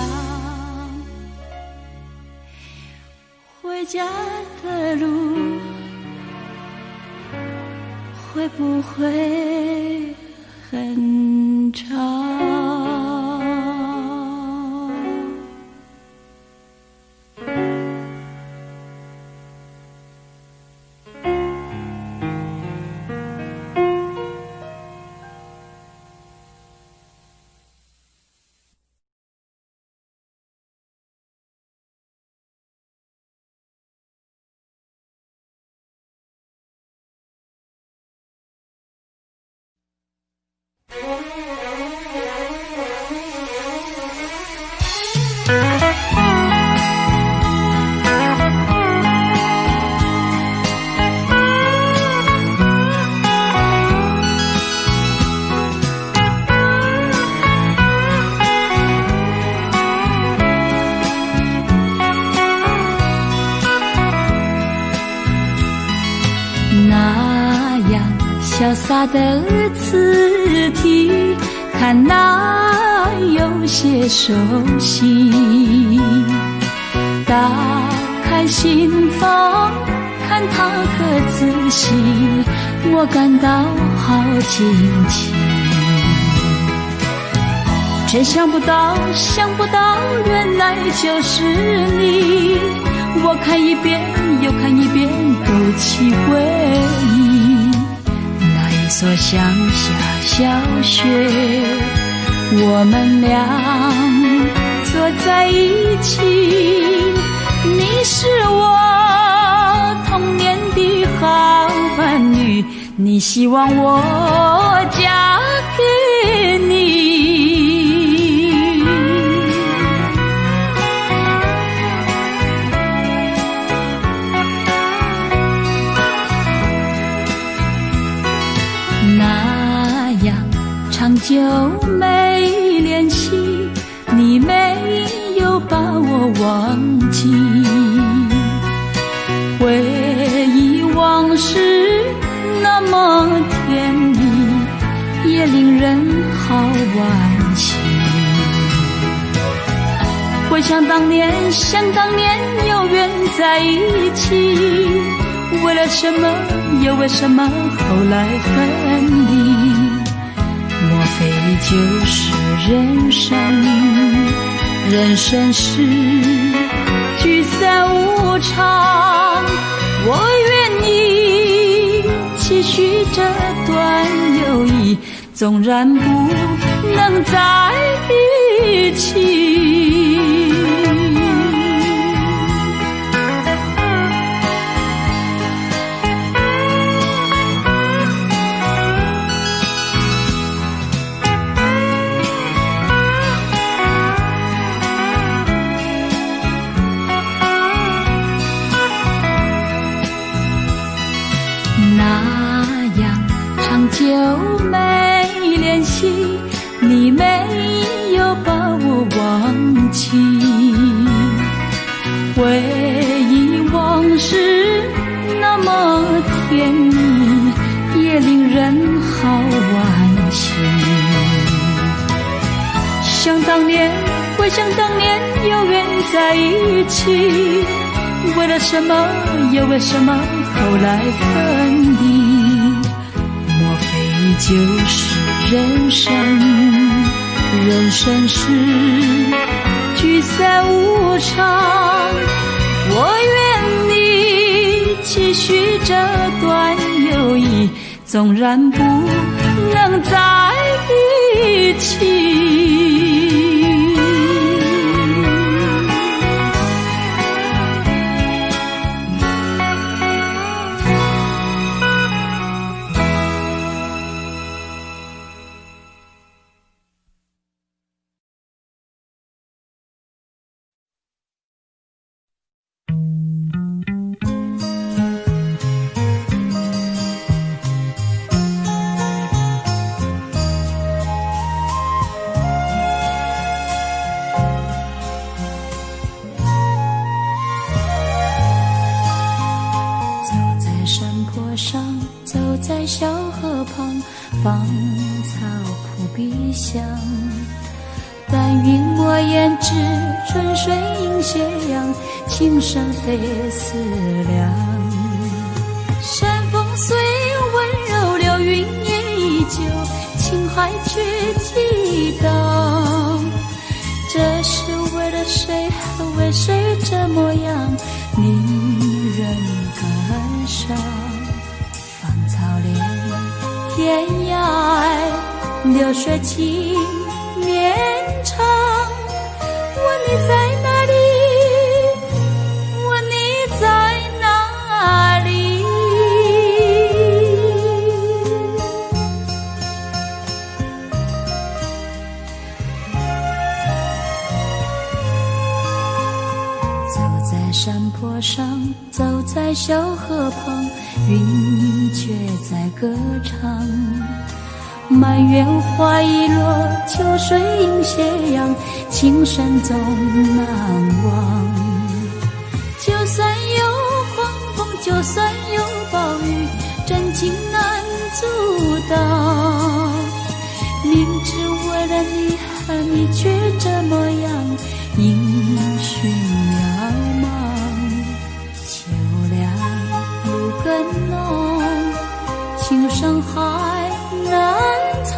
回家的路会不会很长？那样潇洒的字体，看来有些熟悉。打开心房，看它可仔细，我感到好惊奇。真想不到，原来就是你。我看一遍又看一遍，勾起回忆。那一所乡下小学，我们俩坐在一起。你是我童年的好伴侣，你希望我嫁给你。那样长久没联系，你没有把我忘记。回忆往事那么甜蜜，也令人好惋惜。回想当年，有缘在一起，为了什么，又为什么后来分离？莫非就是人生？人生是聚散无常，我愿意继续这段友谊，纵然不能在一起。那样长久没联系，你没有把我忘记。回忆往事那么甜蜜，也令人好惋惜。想当年，回想当年，有缘在一起，为了什么，又为什么后来分离？就是人生，人生是聚散无常。我愿你继续这段友谊，纵然不能在一起。走在小河旁，芳草扑鼻香。但云墨胭脂，春水映斜阳，情深非思量。山风虽温柔，流云也依旧，情怀却激荡。这是为了谁，为谁这模样，令人感伤。草连天涯，流水情绵长。问你在哪里？问你在哪里？走在山坡上，走在小河旁，云却在歌唱。满园花已落，秋水映斜阳，情深总难忘。就算有狂风，就算有暴雨，真情难阻挡。明知为了你，你却这模样，音讯渺茫。秋凉路更浓，情深还难藏。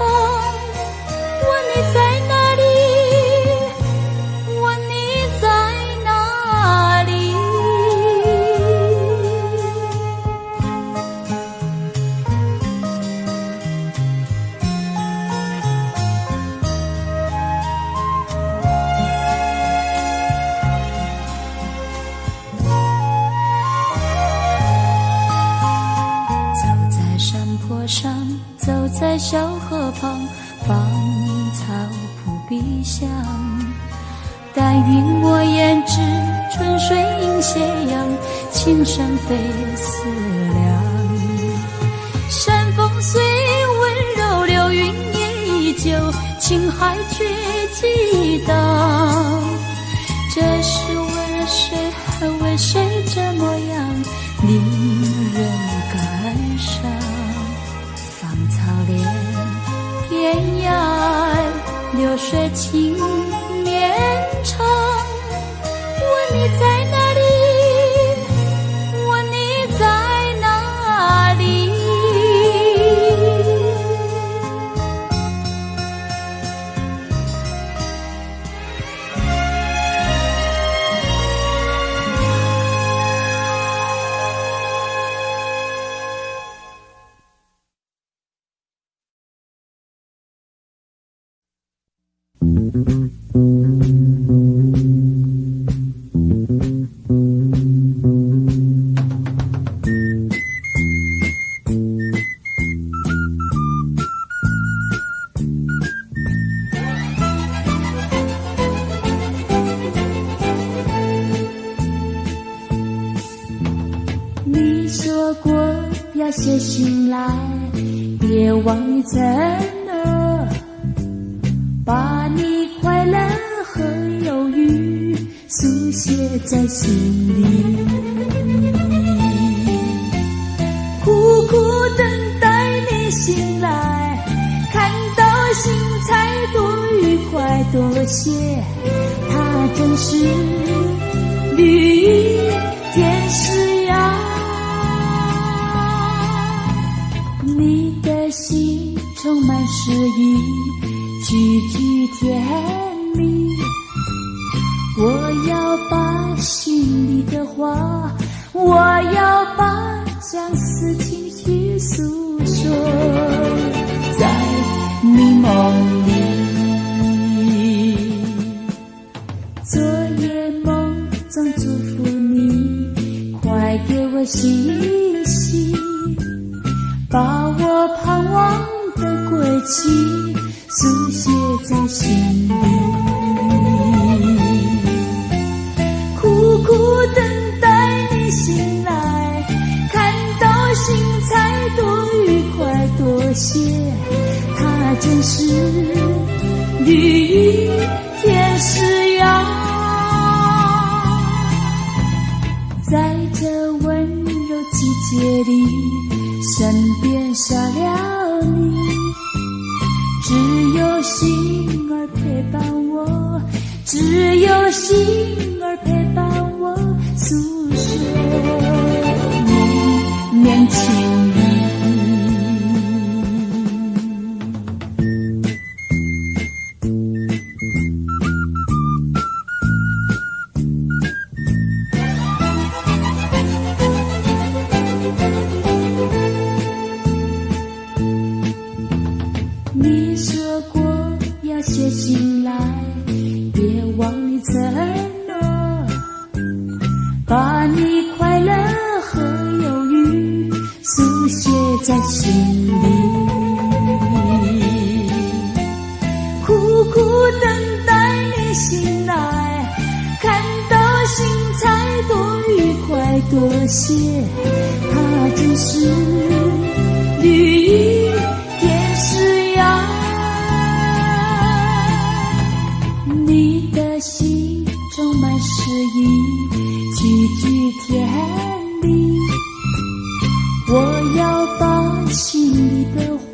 问你在哪里？问你在哪里？上走在小河旁，芳草扑鼻香。但云墨胭脂，春水映斜阳，情深非思量。山风虽温柔，流云也依旧，情怀却激荡。这是为了谁，为谁这模样，令人感伤。草连天涯，流水情绵长。问你在哪里？问你在哪里？你说过要写信来，别忘你在哪，把你快乐和忧郁书写在心里，苦苦等待你醒来，看到心才多愉快，多谢它真是绿意天使呀。你的心诗意，句句甜蜜。我要把心里的话，我要把相思情绪诉说，在你梦里。昨夜梦中祝福你，快给我信息，把我盼望的归期书写在心里。苦苦等待你醒来，看到心才多愉快多些，它真是绿意天使呀。在这温柔季节里，身边少了你，只有心儿陪伴我，只有心儿陪伴我诉说梦年轻里。你说过要写信来，别忘你承诺，把你快乐和忧郁书写在心里。苦苦等待你醒来，看到心才多愉快多些，它真是绿意天使呀。你的心充满诗意，句句甜蜜。我要把心里的话，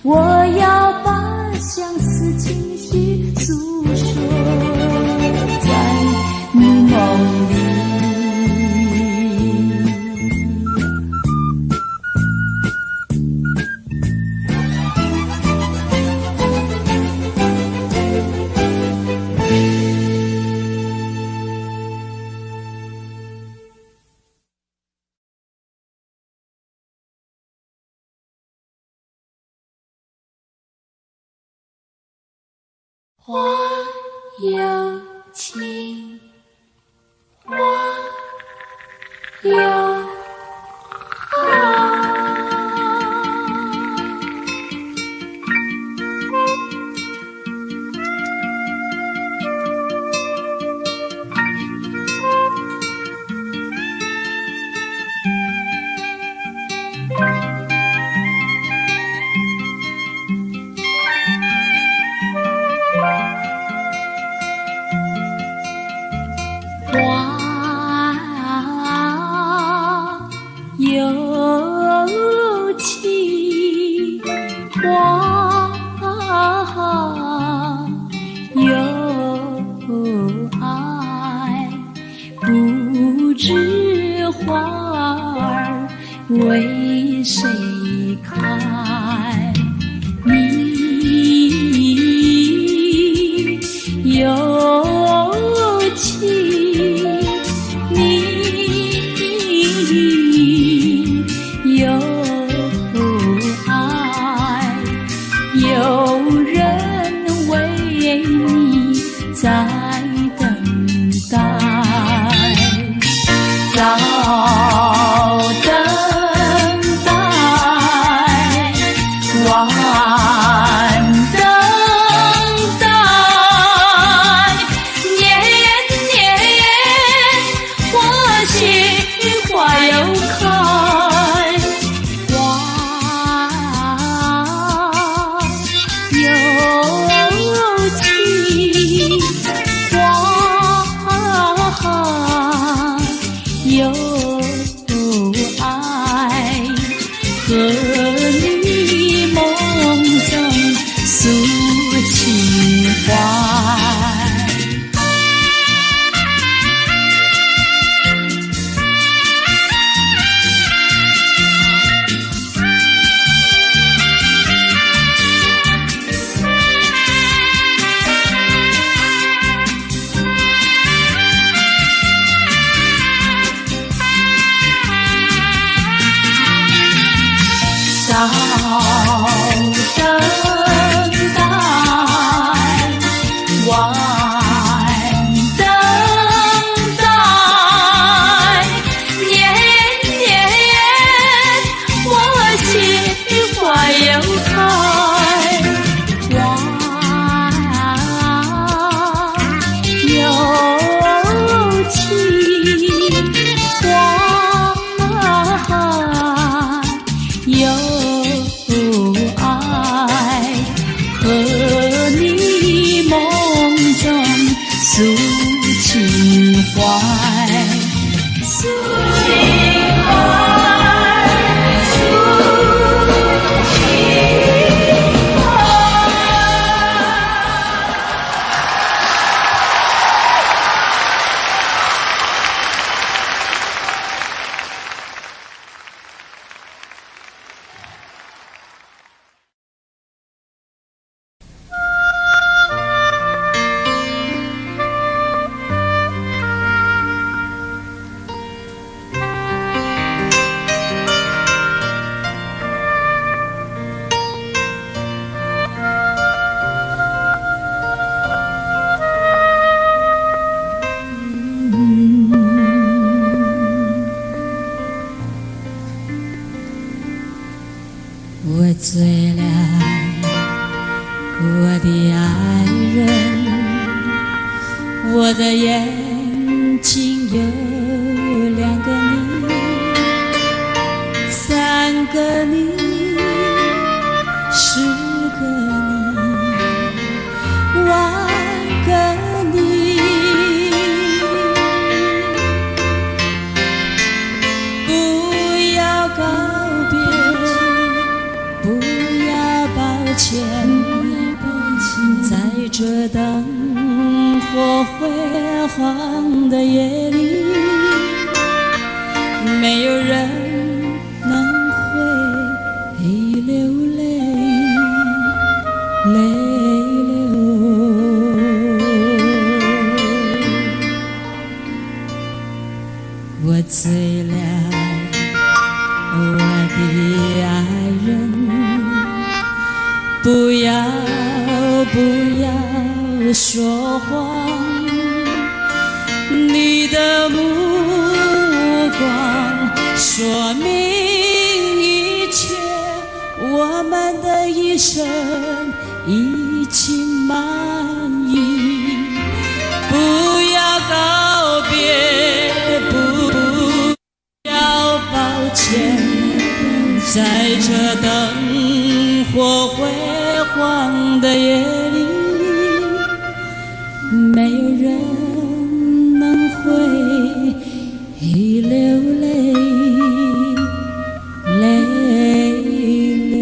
我要把相思情绪诉说在你梦里。花有情，花有爱。为谁开？你有情，你有爱，有人为你在等待，在等待。我醉了，我的爱人，我的眼睛有2个你，3个你，10个你，万个你。不要告别，不要抱歉，在这灯火辉煌的夜里，没有人能会流泪，泪流。我醉了，我的爱人，不要说谎，你的目光说明一切，我们的一生已经满意。不要告别，不要抱歉，在这灯火辉煌的夜里，没有人能会流泪，泪流。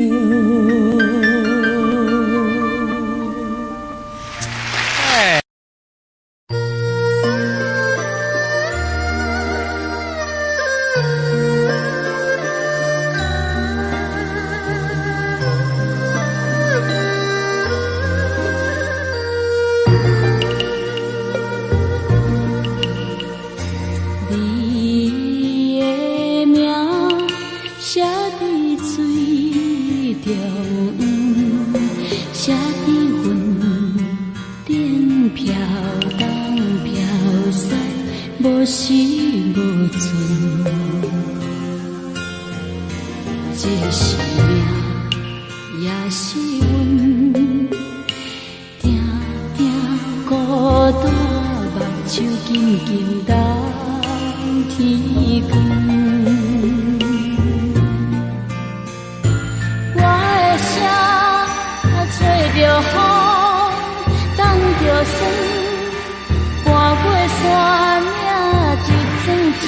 写在云顶飘东飘西，无时无存。这是命，也是阮，定定孤单，目睭紧紧等天光。着风，挡着霜，跨过山岭，一寸一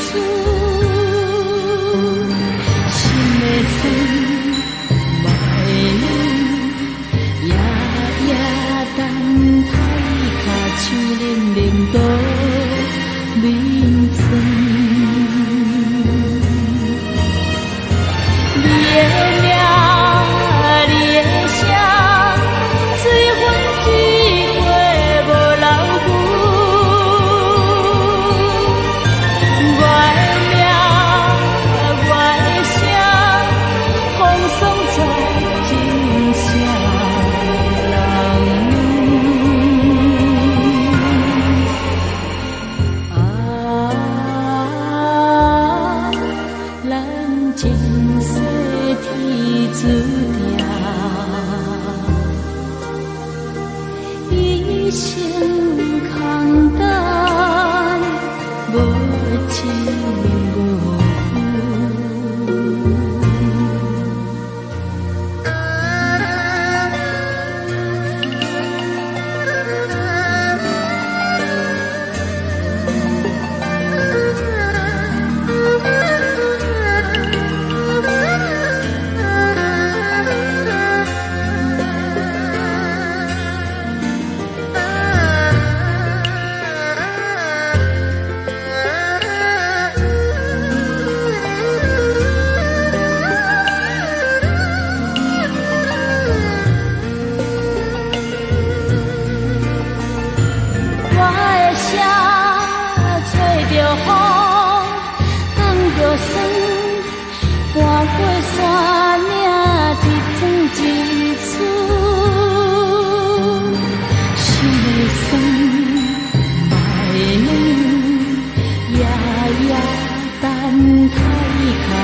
寸，心的酸，目的冷，夜夜等待脚手冷冷倒眠床。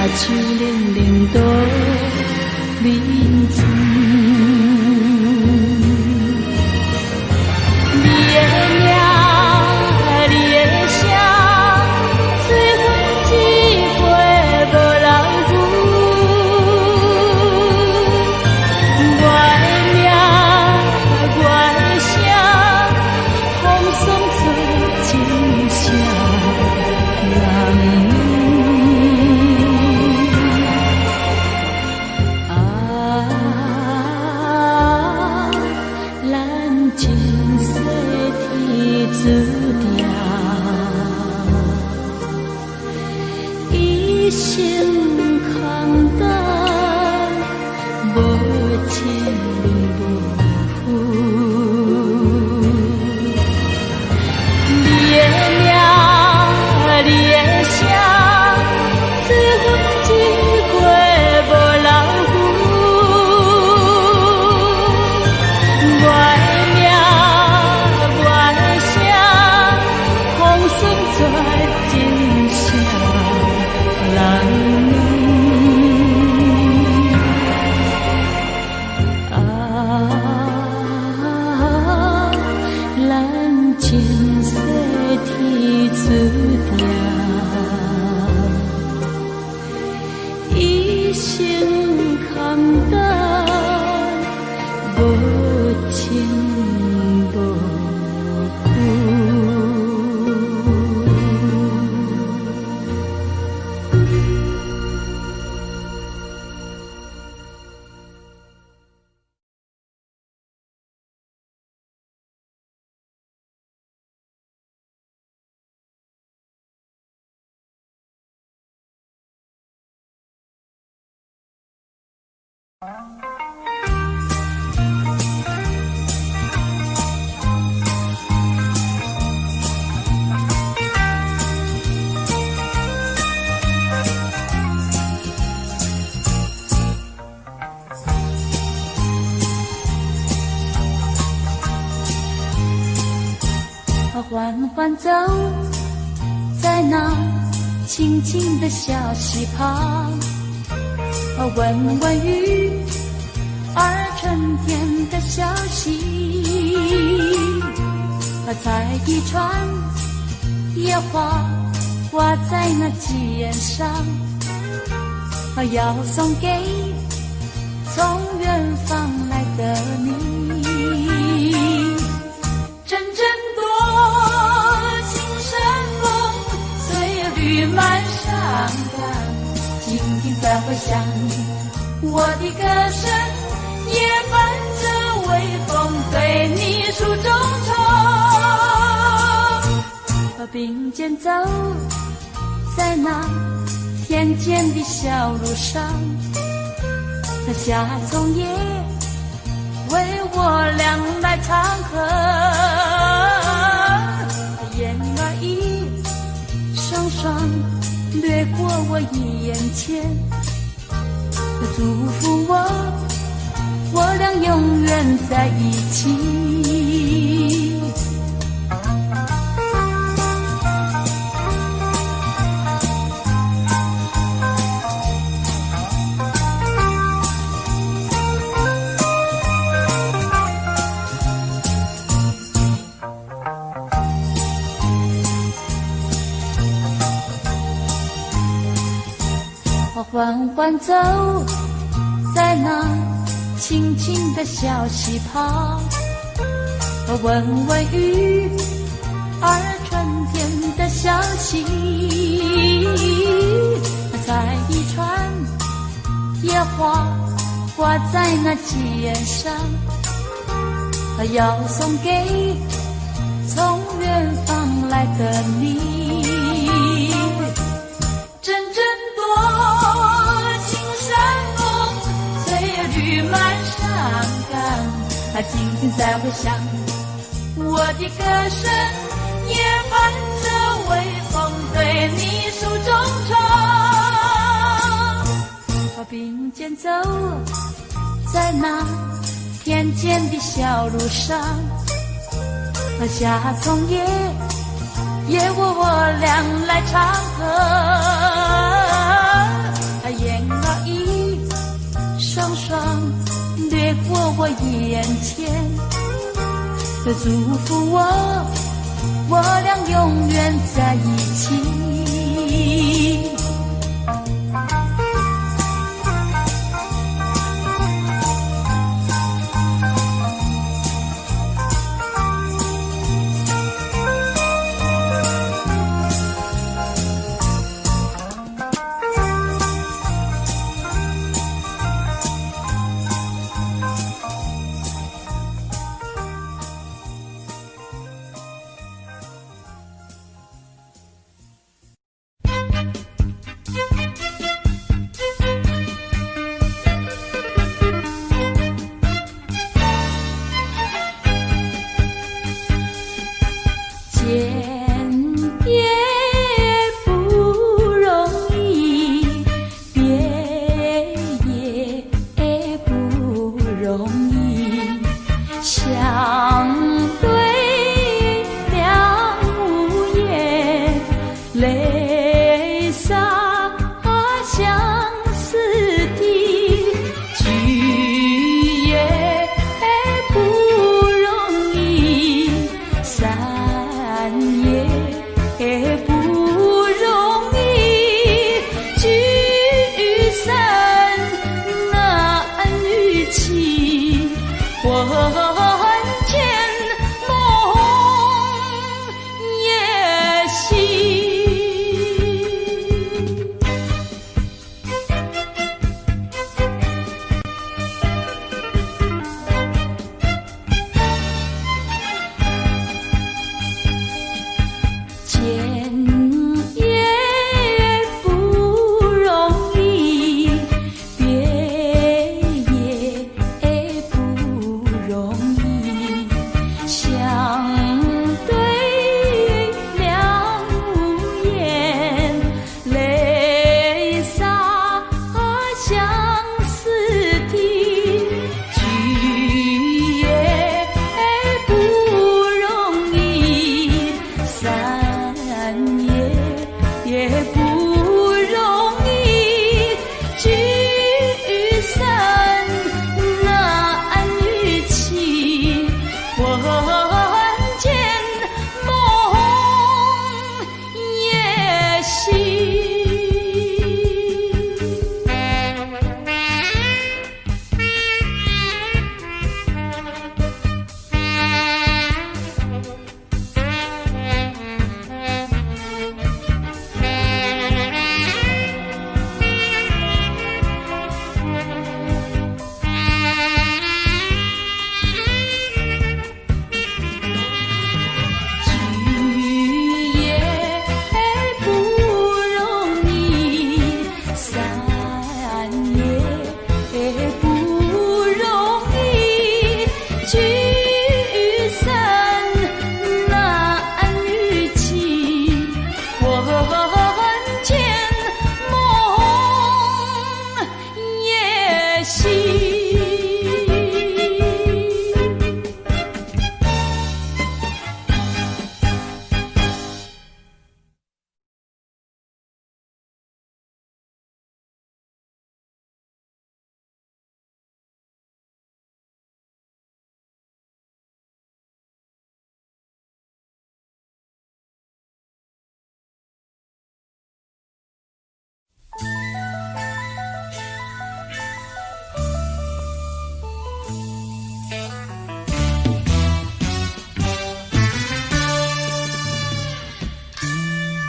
树冷冷多眠床。你的名，你的声，随风一回无人负。我的名，我的声，风霜作真声人。注定一生空等，无情无负。你的名，你的声，随风一过无人负。一生空等，无情无负。缓缓走在那清静的小溪旁，闻闻雨儿春天的消息，采一串野花挂在那枝叶上，要送给从远方来的你。阵阵多情山风，岁月满山岗，静静再回想你，我的歌声也伴着微风对你诉衷肠。并肩走在那田间的小路上，夏葱叶为我俩来唱和，燕儿一双双掠过我眼前，祝福我俩永远在一起。缓缓走在那清静的小溪旁，闻闻雨儿春天的消息，采一串野花挂在那枝叶上，要送给从远方来的你。阵阵多情山风，岁月满山岗，静静再回想我的歌声也伴着微风对你诉衷肠。并肩走在那田间的小路上，夏葱叶也我俩来唱和，我眼前，祝福我俩永远在一起。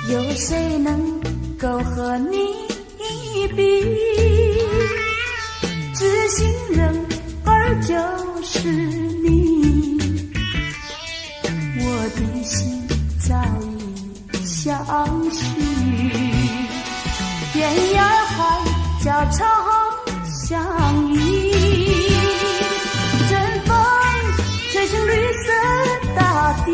有谁能够和你比？知心人儿就是你，我的心早已相许。天涯海角常相依，阵风吹醒绿色大地。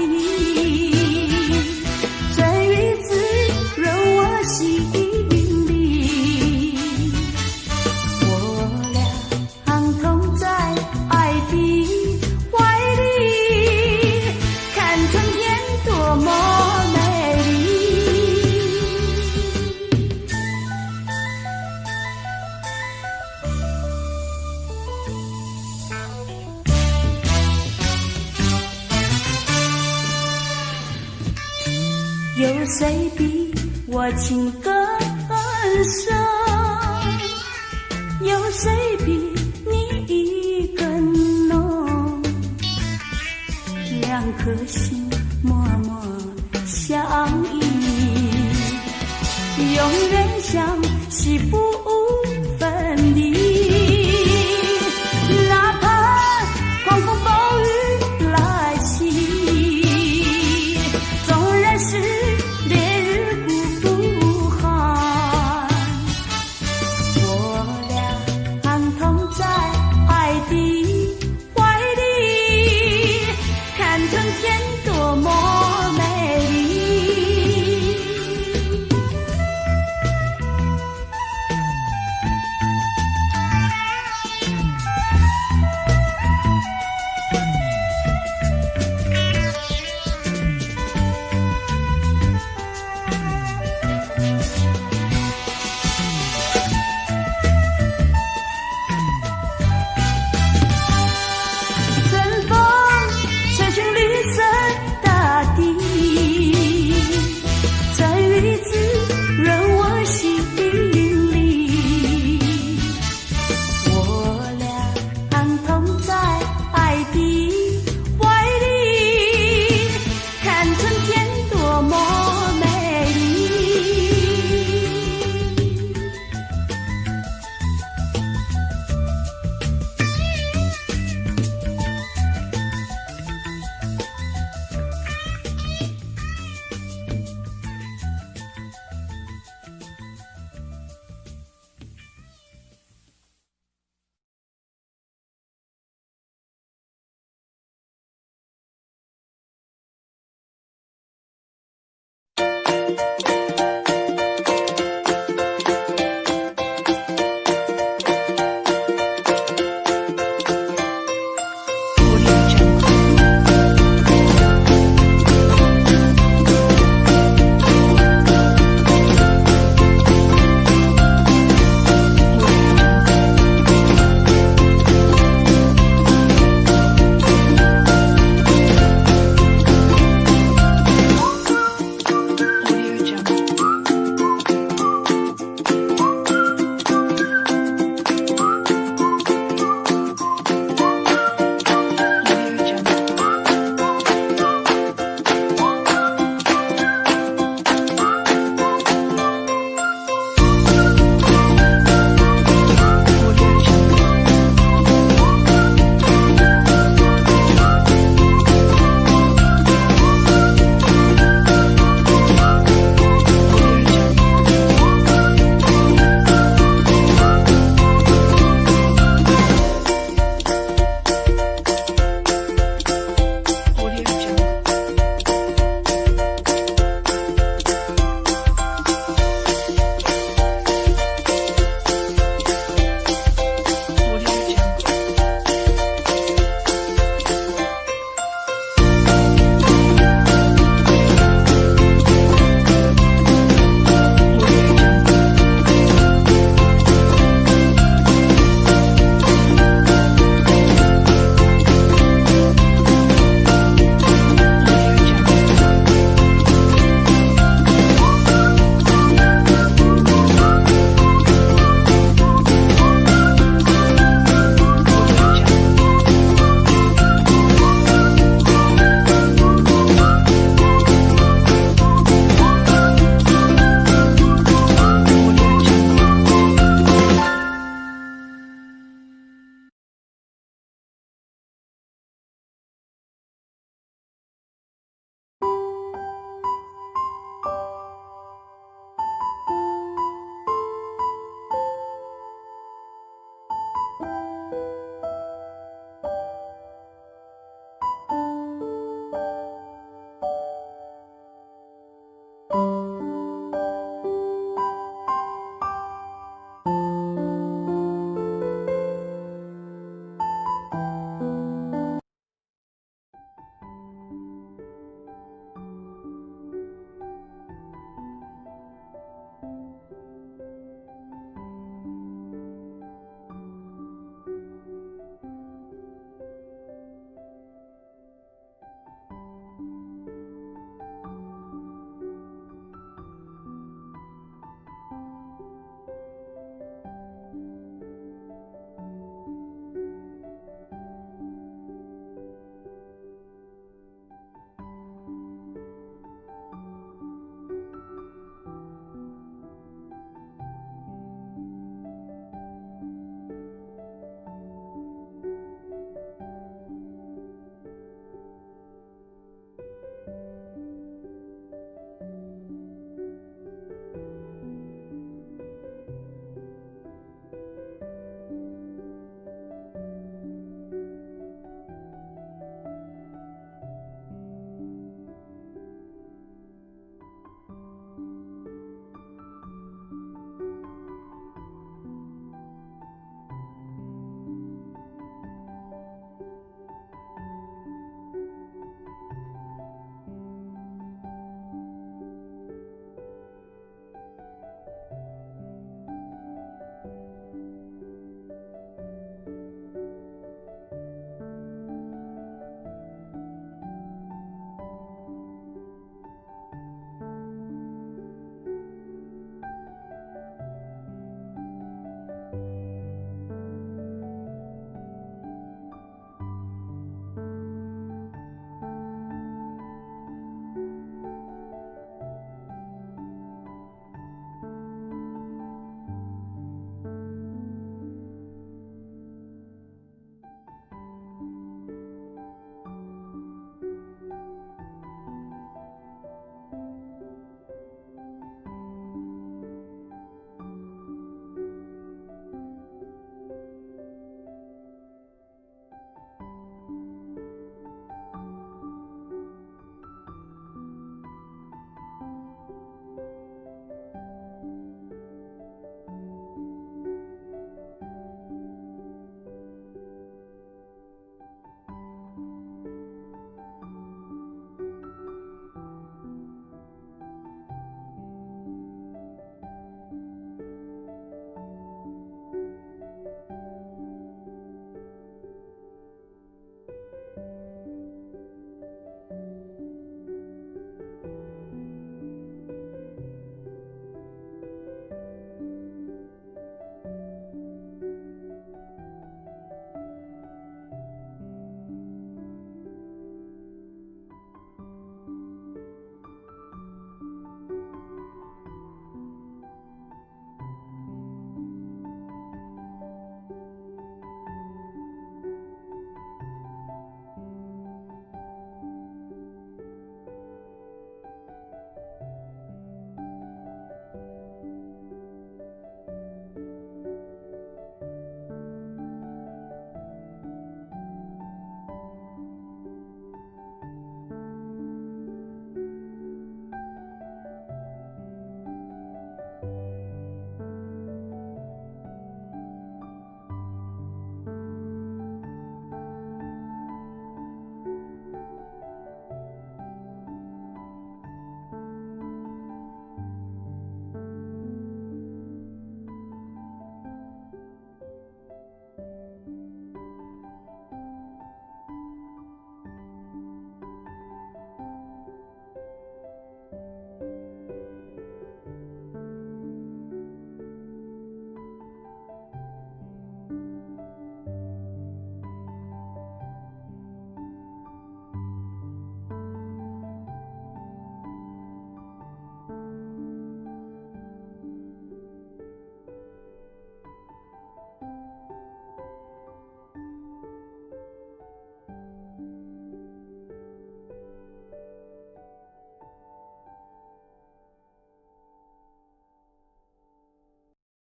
有谁比我情更深？有谁比你意更浓？两颗心默默相依，永远相惜不